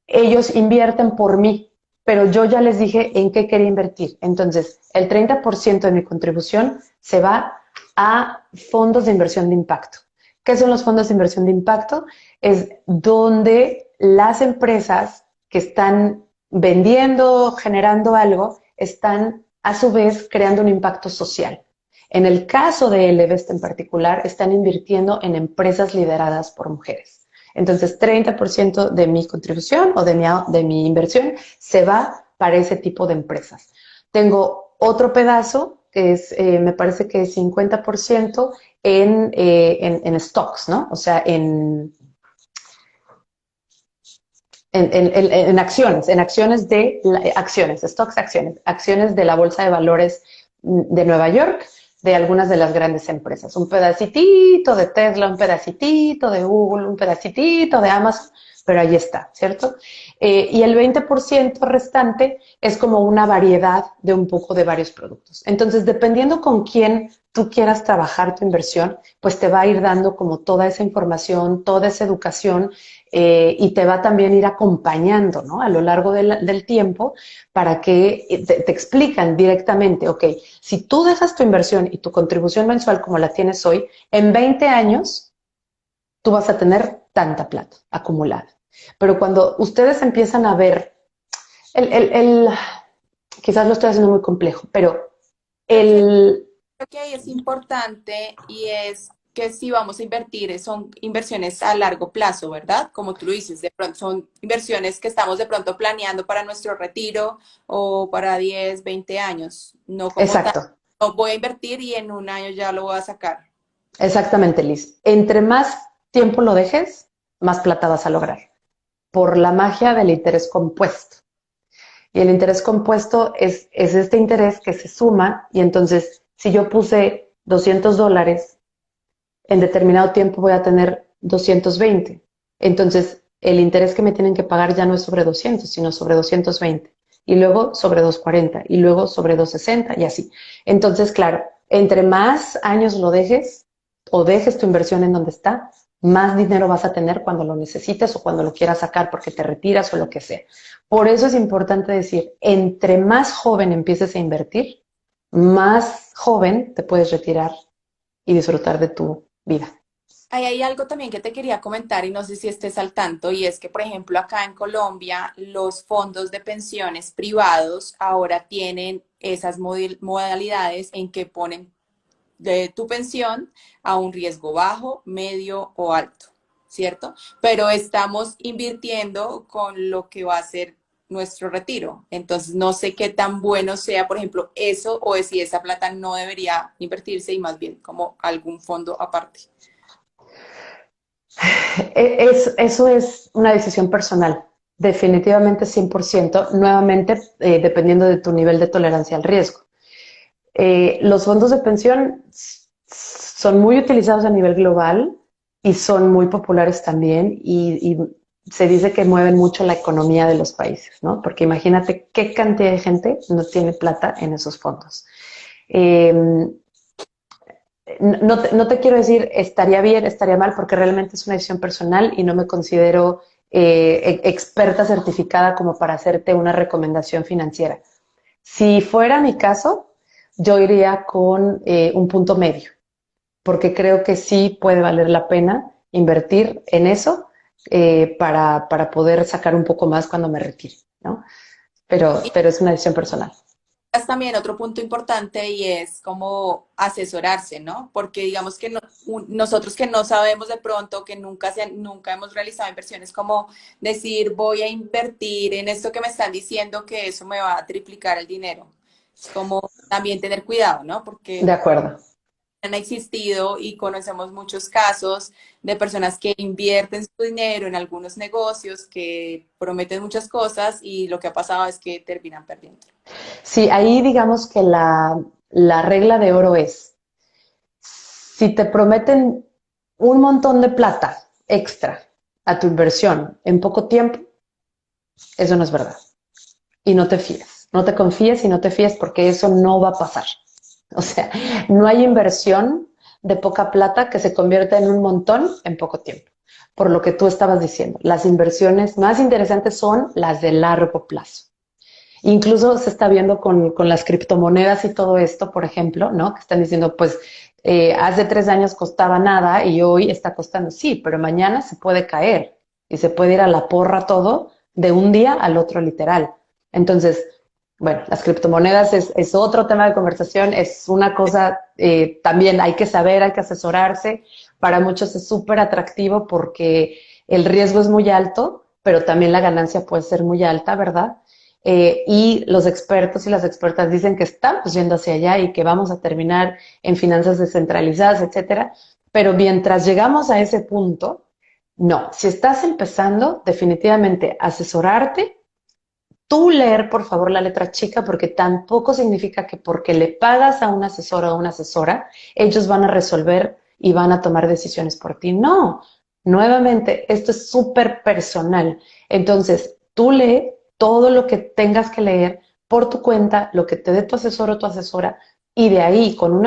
Ellos invierten por mí, pero yo ya les dije en qué quería invertir. Entonces, el 30% de mi contribución se va a fondos de inversión de impacto. ¿Qué son los fondos de inversión de impacto? Es donde las empresas que están vendiendo, generando algo, están a su vez creando un impacto social. En el caso de Elevest en particular, están invirtiendo en empresas lideradas por mujeres. Entonces, 30% de mi contribución o de mi inversión se va para ese tipo de empresas. Tengo otro pedazo que es, me parece que es 50% en stocks, ¿no? O sea, acciones de la Bolsa de Valores de Nueva York, de algunas de las grandes empresas. Un pedacitito de Tesla, un pedacitito de Google, un pedacitito de Amazon, pero ahí está, ¿cierto? Y el 20% restante es como una variedad de un poco de varios productos. Entonces, dependiendo con quién tú quieras trabajar tu inversión, pues te va a ir dando como toda esa información, toda esa educación y te va también a ir acompañando, ¿no? A lo largo del tiempo para que te explican directamente, ok, si tú dejas tu inversión y tu contribución mensual como la tienes hoy, en 20 años tú vas a tener tanta plata acumulada. Pero cuando ustedes empiezan a ver, el, el, el, quizás lo estoy haciendo muy complejo, pero Creo que, el, creo que ahí es importante y es que si vamos a invertir son inversiones a largo plazo, ¿verdad? Como tú lo dices, de pronto son inversiones que estamos de pronto planeando para nuestro retiro o para 10, 20 años, no como tal, Exacto, no voy a invertir y en un año ya lo voy a sacar. exactamente, Liz. Entre más tiempo lo dejes, más plata vas a lograr, por la magia del interés compuesto. Y el interés compuesto es este interés que se suma y entonces si yo puse $200, en determinado tiempo voy a tener 220. Entonces el interés que me tienen que pagar ya no es sobre 200, sino sobre 220. Y luego sobre 240 y luego sobre 260 y así. Entonces, claro, entre más años lo dejes o dejes tu inversión en donde está, más dinero vas a tener cuando lo necesites o cuando lo quieras sacar porque te retiras o lo que sea. Por eso es importante decir, entre más joven empieces a invertir, más joven te puedes retirar y disfrutar de tu vida. Ahí hay algo también que te quería comentar y no sé si estés al tanto, y es que, por ejemplo, acá en Colombia, los fondos de pensiones privados ahora tienen esas modalidades en que ponen de tu pensión a un riesgo bajo, medio o alto, ¿cierto? Pero estamos invirtiendo con lo que va a ser nuestro retiro. Entonces, no sé qué tan bueno sea, por ejemplo, eso o si esa plata no debería invertirse y más bien como algún fondo aparte. Eso es una decisión personal, definitivamente 100%, nuevamente dependiendo de tu nivel de tolerancia al riesgo. Los fondos de pensión son muy utilizados a nivel global y son muy populares también y se dice que mueven mucho la economía de los países, ¿no? Porque imagínate qué cantidad de gente no tiene plata en esos fondos. Eh, no te quiero decir estaría bien, estaría mal, porque realmente es una decisión personal y no me considero experta certificada como para hacerte una recomendación financiera. Si fuera mi caso, yo iría con un punto medio, porque creo que sí puede valer la pena invertir en eso para poder sacar un poco más cuando me retire, ¿no? Pero es una decisión personal. Es también otro punto importante y es como asesorarse, ¿no? Porque digamos que nosotros que no sabemos de pronto, que nunca hemos realizado inversiones, como decir, voy a invertir en esto que me están diciendo que eso me va a triplicar el dinero. Es como también tener cuidado, ¿no? De Porque acuerdo. han existido y conocemos muchos casos de personas que invierten su dinero en algunos negocios, que prometen muchas cosas y lo que ha pasado es que terminan perdiendo. Sí, ahí digamos que la regla de oro es, si te prometen un montón de plata extra a tu inversión en poco tiempo, eso no es verdad. Y no te fíes. No te confíes y no te fíes porque eso no va a pasar. O sea, no hay inversión de poca plata que se convierta en un montón en poco tiempo. Por lo que tú estabas diciendo, las inversiones más interesantes son las de largo plazo. Incluso se está viendo con las criptomonedas y todo esto, por ejemplo, ¿no? Que están diciendo, pues, hace 3 años costaba nada y hoy está costando, sí, pero mañana se puede caer y se puede ir a la porra todo de un día al otro literal. Entonces, bueno, las criptomonedas es otro tema de conversación, es una cosa, también hay que saber, hay que asesorarse. Para muchos es súper atractivo porque el riesgo es muy alto, pero también la ganancia puede ser muy alta, ¿verdad? Y los expertos y las expertas dicen que estamos yendo hacia allá y que vamos a terminar en finanzas descentralizadas, etcétera. Pero mientras llegamos a ese punto, no. Si estás empezando, definitivamente asesorarte, tú leer por favor la letra chica, porque tampoco significa que porque le pagas a un asesor o a una asesora, ellos van a resolver y van a tomar decisiones por ti. No, nuevamente, esto es súper personal. Entonces, tú lee todo lo que tengas que leer por tu cuenta, lo que te dé tu asesor o tu asesora, y de ahí, con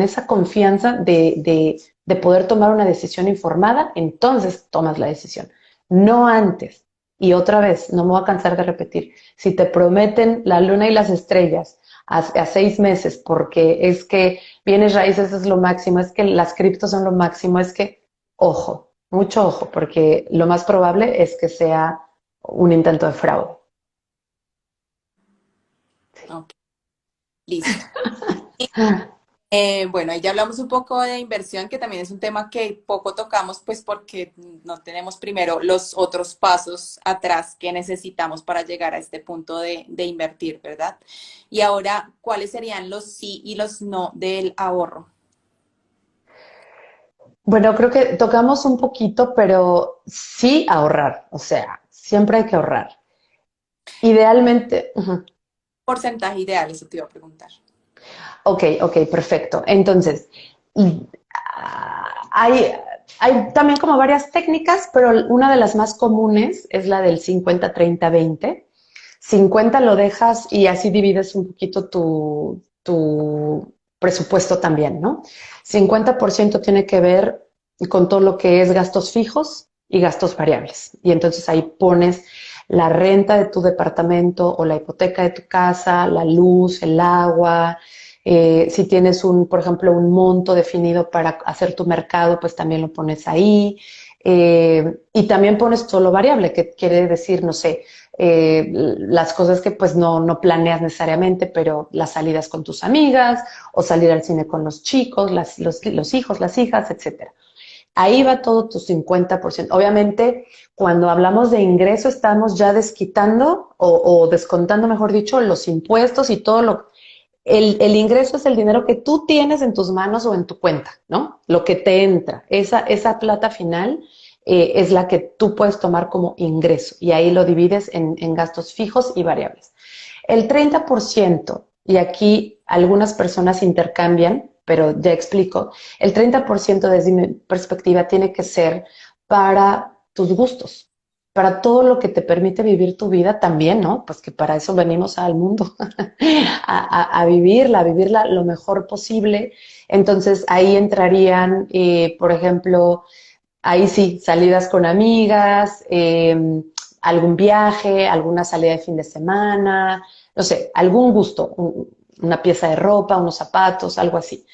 esa confianza de poder tomar una decisión informada, entonces tomas la decisión. No antes. Y otra vez, no me voy a cansar de repetir, si te prometen la luna y las estrellas a 6 meses porque es que bienes raíces es lo máximo, es que las criptos son lo máximo, es que, ojo, mucho ojo, porque lo más probable es que sea un intento de fraude. Ok, listo. Bueno, ahí ya hablamos un poco de inversión, que también es un tema que poco tocamos, pues porque no tenemos primero los otros pasos atrás que necesitamos para llegar a este punto de invertir, ¿verdad? Y ahora, ¿cuáles serían los sí y los no del ahorro? Bueno, creo que tocamos un poquito, pero sí ahorrar, o sea, siempre hay que ahorrar. Idealmente, ujú. Porcentaje ideal, eso te iba a preguntar. Ok, ok, perfecto. Entonces, y, hay, hay también como varias técnicas, pero una de las más comunes es la del 50-30-20. 50 lo dejas y así divides un poquito tu presupuesto también, ¿no? 50% tiene que ver con todo lo que es gastos fijos y gastos variables. Y entonces ahí pones la renta de tu departamento o la hipoteca de tu casa, la luz, el agua. Si tienes por ejemplo, un monto definido para hacer tu mercado, pues también lo pones ahí. Y también pones solo variable, que quiere decir, no sé, las cosas que pues no planeas necesariamente, pero las salidas con tus amigas o salir al cine con los chicos, los hijos, las hijas, etcétera. Ahí va todo tu 50%. Obviamente, cuando hablamos de ingreso, estamos ya desquitando o descontando, mejor dicho, los impuestos y todo lo. El ingreso es el dinero que tú tienes en tus manos o en tu cuenta, ¿no? Lo que te entra. Esa plata final es la que tú puedes tomar como ingreso y ahí lo divides en gastos fijos y variables. El 30%, y aquí algunas personas intercambian, pero ya explico, el 30% desde mi perspectiva tiene que ser para tus gustos, para todo lo que te permite vivir tu vida también, ¿no? Pues que para eso venimos al mundo, a vivirla lo mejor posible. Entonces ahí entrarían, por ejemplo, ahí sí, salidas con amigas, algún viaje, alguna salida de fin de semana, no sé, algún gusto, una pieza de ropa, unos zapatos, algo así.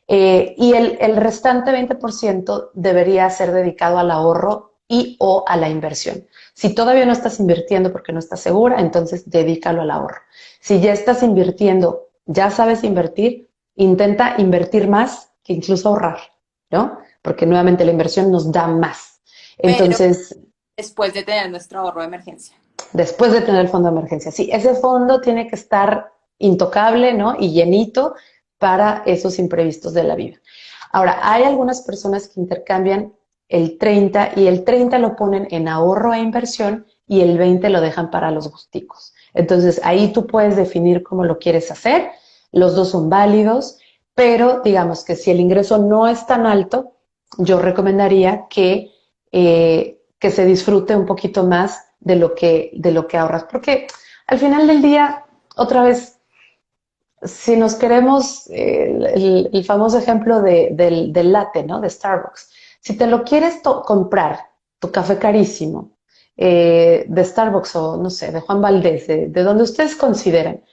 Y el restante 20% debería ser dedicado al ahorro y o a la inversión. Si todavía no estás invirtiendo porque no estás segura, entonces dedícalo al ahorro. Si ya estás invirtiendo, ya sabes invertir, intenta invertir más que incluso ahorrar, ¿no? Porque nuevamente la inversión nos da más. Pero Entonces, después de tener nuestro ahorro de emergencia. después de tener el fondo de emergencia, sí, ese fondo tiene que estar intocable, ¿no? Y llenito para esos imprevistos de la vida. Ahora, hay algunas personas que intercambian el 30 y el 30 lo ponen en ahorro e inversión y el 20 lo dejan para los gusticos. Entonces, ahí tú puedes definir cómo lo quieres hacer. Los dos son válidos, pero digamos que si el ingreso no es tan alto, yo recomendaría que se disfrute un poquito más de lo que ahorras. Porque al final del día, otra vez, si nos queremos, el famoso ejemplo del latte, ¿no? De Starbucks. Si te lo quieres comprar, tu café carísimo, de Starbucks o no sé, de Juan Valdez, de donde ustedes consideren,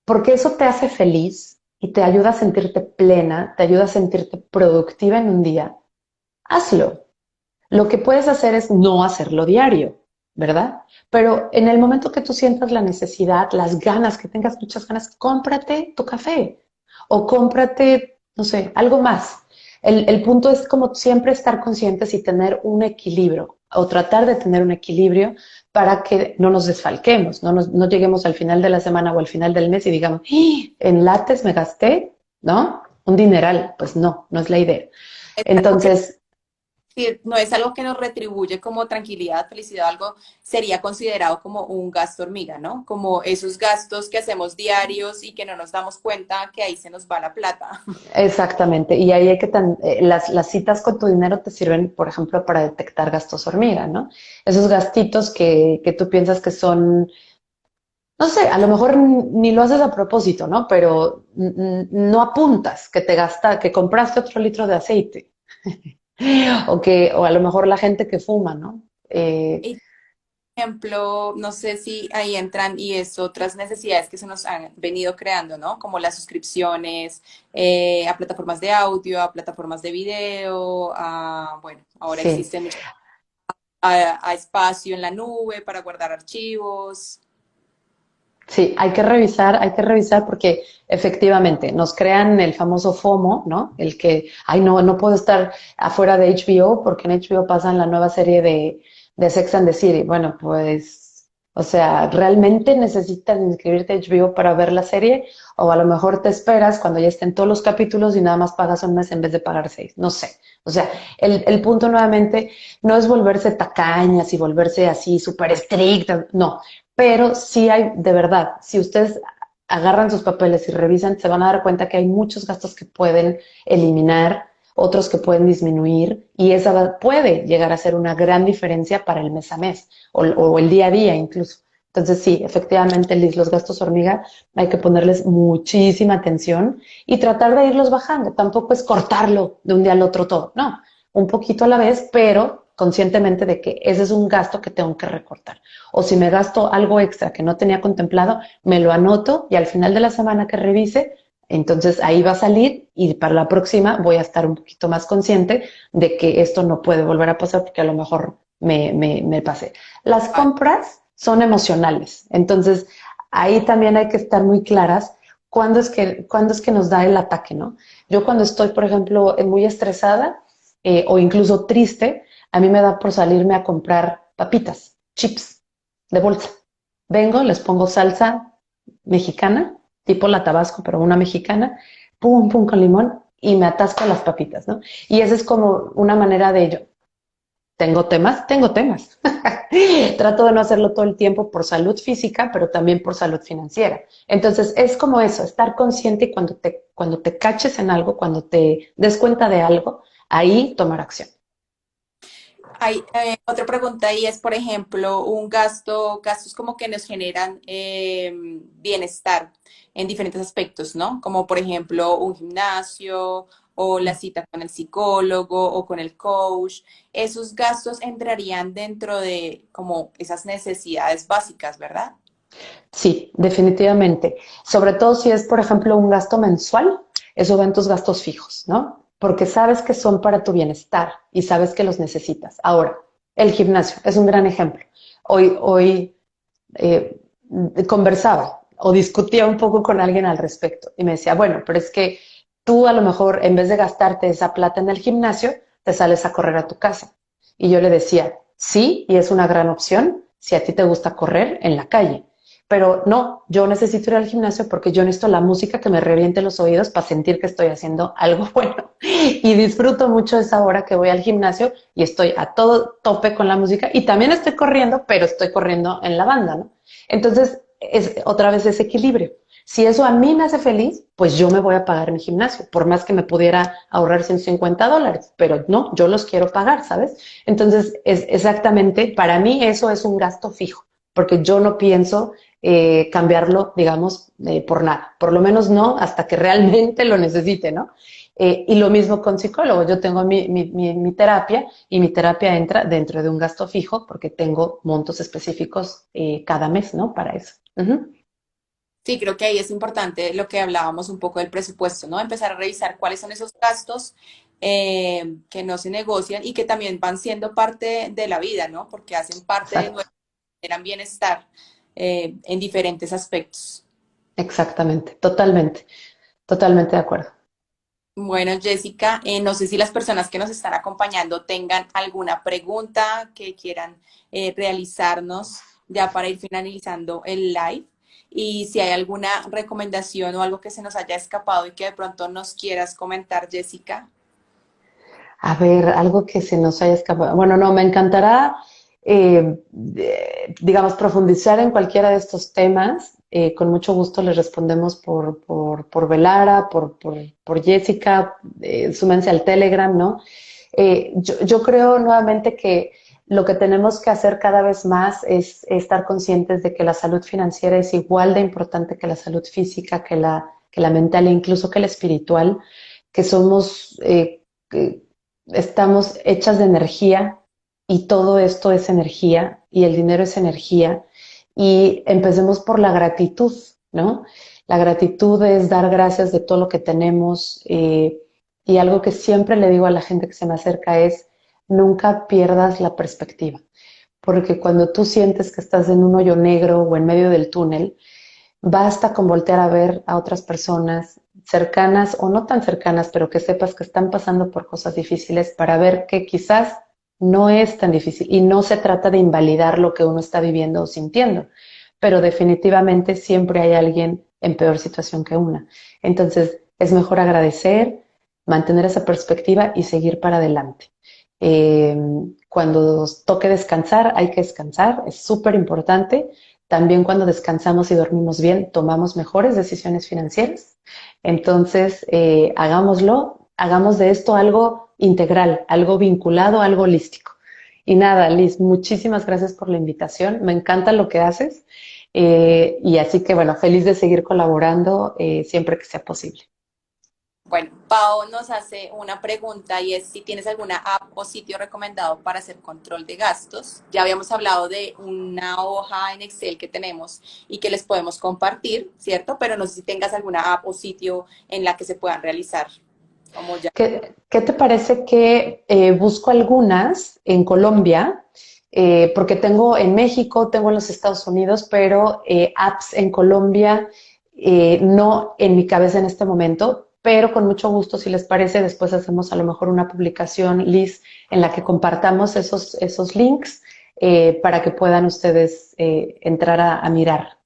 porque eso te hace feliz y te ayuda a sentirte plena, te ayuda a sentirte productiva en un día, hazlo. Lo que puedes hacer es no hacerlo diario, ¿verdad? Pero en el momento que tú sientas la necesidad, las ganas, que tengas muchas ganas, cómprate tu café o cómprate, no sé, algo más. El punto es como siempre estar conscientes y tener un equilibrio o tratar de tener un equilibrio para que no nos desfalquemos, no lleguemos al final de la semana o al final del mes y digamos, ¡ih! En lates me gasté, ¿no? Un dineral. Pues no es la idea. Es algo que Entonces, si no es algo que nos retribuye como tranquilidad, felicidad, algo sería considerado como un gasto hormiga, ¿no? Como esos gastos que hacemos diarios y que no nos damos cuenta que ahí se nos va la plata. exactamente, y ahí hay que las citas con tu dinero te sirven, por ejemplo, para detectar gastos hormiga, ¿no? Esos gastitos que tú piensas que son, no sé, a lo mejor ni lo haces a propósito, ¿no? Pero no apuntas que compraste otro litro de aceite, o a lo mejor la gente que fuma, ¿no? Y ejemplo, no sé si ahí entran y es otras necesidades que se nos han venido creando, ¿no? Como las suscripciones a plataformas de audio, a plataformas de video, bueno, ahora Sí. existen muchas a espacio en la nube para guardar archivos. Sí, hay que revisar porque efectivamente nos crean el famoso FOMO, ¿no? El que, ay, no, no puedo estar afuera de HBO porque en HBO pasan la nueva serie de Sex and the City. Bueno, pues, o sea, ¿realmente necesitas inscribirte a HBO para ver la serie? O a lo mejor te esperas cuando ya estén todos los capítulos y nada más pagas un mes en vez de pagar 6. No sé. O sea, el punto nuevamente no es volverse tacañas y volverse así súper estrictas, no, pero sí hay, de verdad, si ustedes agarran sus papeles y revisan, se van a dar cuenta que hay muchos gastos que pueden eliminar, otros que pueden disminuir, y puede llegar a ser una gran diferencia para el mes a mes o el día a día incluso. Entonces sí, efectivamente, Liz, los gastos hormiga hay que ponerles muchísima atención y tratar de irlos bajando. Tampoco es cortarlo de un día al otro todo, no, un poquito a la vez, pero conscientemente de que ese es un gasto que tengo que recortar. O si me gasto algo extra que no tenía contemplado, me lo anoto y al final de la semana que revise, entonces ahí va a salir y para la próxima voy a estar un poquito más consciente de que esto no puede volver a pasar porque a lo mejor me pasé. Las compras son emocionales, entonces ahí también hay que estar muy claras cuándo es que nos da el ataque, ¿no? Yo cuando estoy, por ejemplo, muy estresada o incluso triste, a mí me da por salirme a comprar papitas, chips de bolsa. Vengo, les pongo salsa mexicana, tipo la Tabasco, pero una mexicana, pum, pum con limón y me atasco las papitas, ¿no? Y esa es como una manera de ello. Tengo temas. Trato de no hacerlo todo el tiempo por salud física, pero también por salud financiera. Entonces, es como eso, estar consciente y cuando te caches en algo, cuando te des cuenta de algo, ahí tomar acción. Hay otra pregunta y es, por ejemplo, gastos como que nos generan bienestar en diferentes aspectos, ¿no? Como por ejemplo un gimnasio o la cita con el psicólogo o con el coach. Esos gastos entrarían dentro de como esas necesidades básicas, ¿verdad? Sí, definitivamente. Sobre todo si es, por ejemplo, un gasto mensual, eso va en tus gastos fijos, ¿no? Porque sabes que son para tu bienestar y sabes que los necesitas. Ahora, el gimnasio es un gran ejemplo. Hoy eh, conversaba o discutía un poco con alguien al respecto y me decía, bueno, pero es que tú a lo mejor en vez de gastarte esa plata en el gimnasio, te sales a correr a tu casa. Y yo le decía, sí, y es una gran opción si a ti te gusta correr en la calle. Pero no, yo necesito ir al gimnasio porque yo necesito la música que me reviente los oídos para sentir que estoy haciendo algo bueno. Y disfruto mucho esa hora que voy al gimnasio y estoy a todo tope con la música y también estoy corriendo, pero estoy corriendo en la banda, ¿no? Entonces, es otra vez ese equilibrio. Si eso a mí me hace feliz, pues yo me voy a pagar mi gimnasio, por más que me pudiera ahorrar $150, pero no, yo los quiero pagar, ¿sabes? Entonces, es exactamente, para mí eso es un gasto fijo, porque yo no pienso cambiarlo, digamos, por nada, por lo menos no hasta que realmente lo necesite, ¿no? Y lo mismo con psicólogo, yo tengo mi terapia y mi terapia entra dentro de un gasto fijo porque tengo montos específicos cada mes, ¿no? Para eso. Ujú. Sí, creo que ahí es importante lo que hablábamos un poco del presupuesto, ¿no? Empezar a revisar cuáles son esos gastos que no se negocian y que también van siendo parte de la vida, ¿no? Porque hacen parte de Exacto, nuestro gran bienestar en diferentes aspectos. exactamente, totalmente, totalmente de acuerdo. Bueno, Jessica, no sé si las personas que nos están acompañando tengan alguna pregunta que quieran realizarnos ya para ir finalizando el live. Y si hay alguna recomendación o algo que se nos haya escapado y que de pronto nos quieras comentar, Jessica. A ver, algo que se nos haya escapado. Bueno, no, me encantará, digamos, profundizar en cualquiera de estos temas. Con mucho gusto les respondemos por Velara, por Jessica, súmense al Telegram, ¿no? Yo creo nuevamente que lo que tenemos que hacer cada vez más es estar conscientes de que la salud financiera es igual de importante que la salud física, que la mental e incluso que la espiritual, que somos estamos hechas de energía y todo esto es energía y el dinero es energía y empecemos por la gratitud, ¿no? La gratitud es dar gracias de todo lo que tenemos y algo que siempre le digo a la gente que se me acerca es nunca pierdas la perspectiva, porque cuando tú sientes que estás en un hoyo negro o en medio del túnel, Basta con voltear a ver a otras personas cercanas o no tan cercanas, pero que sepas que están pasando por cosas difíciles para ver que quizás no es tan difícil y no se trata de invalidar lo que uno está viviendo o sintiendo, pero definitivamente siempre hay alguien en peor situación que una. Entonces, es mejor agradecer, mantener esa perspectiva y seguir para adelante. Eh, Cuando toque descansar, hay que descansar, es súper importante. También cuando descansamos y dormimos bien, tomamos mejores decisiones financieras. Entonces, hagámoslo, hagamos de esto algo integral, algo vinculado, algo holístico. Y nada, Liz, muchísimas gracias por la invitación. Me encanta lo que haces. Y así que, bueno, feliz de seguir colaborando siempre que sea posible. Bueno, Pau nos hace una pregunta y es si tienes alguna app o sitio recomendado para hacer control de gastos. Ya habíamos hablado de una hoja en Excel que tenemos y que les podemos compartir, ¿cierto? Pero no sé si tengas alguna app o sitio en la que se puedan realizar, como ya. ¿Qué te parece que busco algunas en Colombia? Porque tengo en México, tengo en los Estados Unidos, pero apps en Colombia no en mi cabeza en este momento, pero con mucho gusto, si les parece, después hacemos a lo mejor una publicación, Liz, en la que compartamos esos links para que puedan ustedes entrar a mirar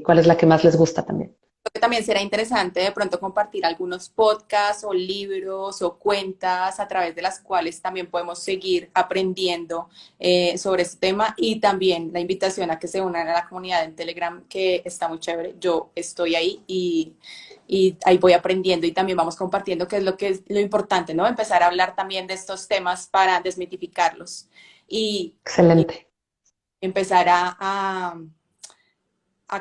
cuál es la que más les gusta también. Creo que también será interesante de pronto compartir algunos podcasts o libros o cuentas a través de las cuales también podemos seguir aprendiendo sobre este tema y también la invitación a que se unan a la comunidad en Telegram que está muy chévere. Yo estoy ahí y ahí voy aprendiendo y también vamos compartiendo qué es lo importante, ¿no? Empezar a hablar también de estos temas para desmitificarlos y Excelente. empezar a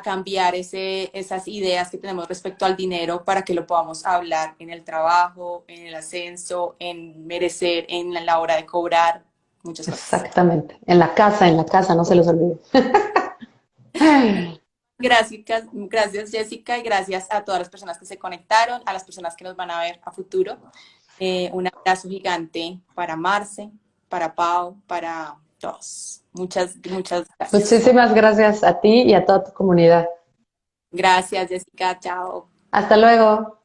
cambiar esas ideas que tenemos respecto al dinero para que lo podamos hablar en el trabajo, en el ascenso, en merecer, en la hora de cobrar, muchas cosas. Exactamente. En la casa, no se los olvide. Gracias Jessica y gracias a todas las personas que se conectaron, a las personas que nos van a ver a futuro. Un abrazo gigante para Marce, para Pau, para todos. Muchas gracias. Muchísimas gracias a ti y a toda tu comunidad. Gracias Jessica, chao. Hasta luego.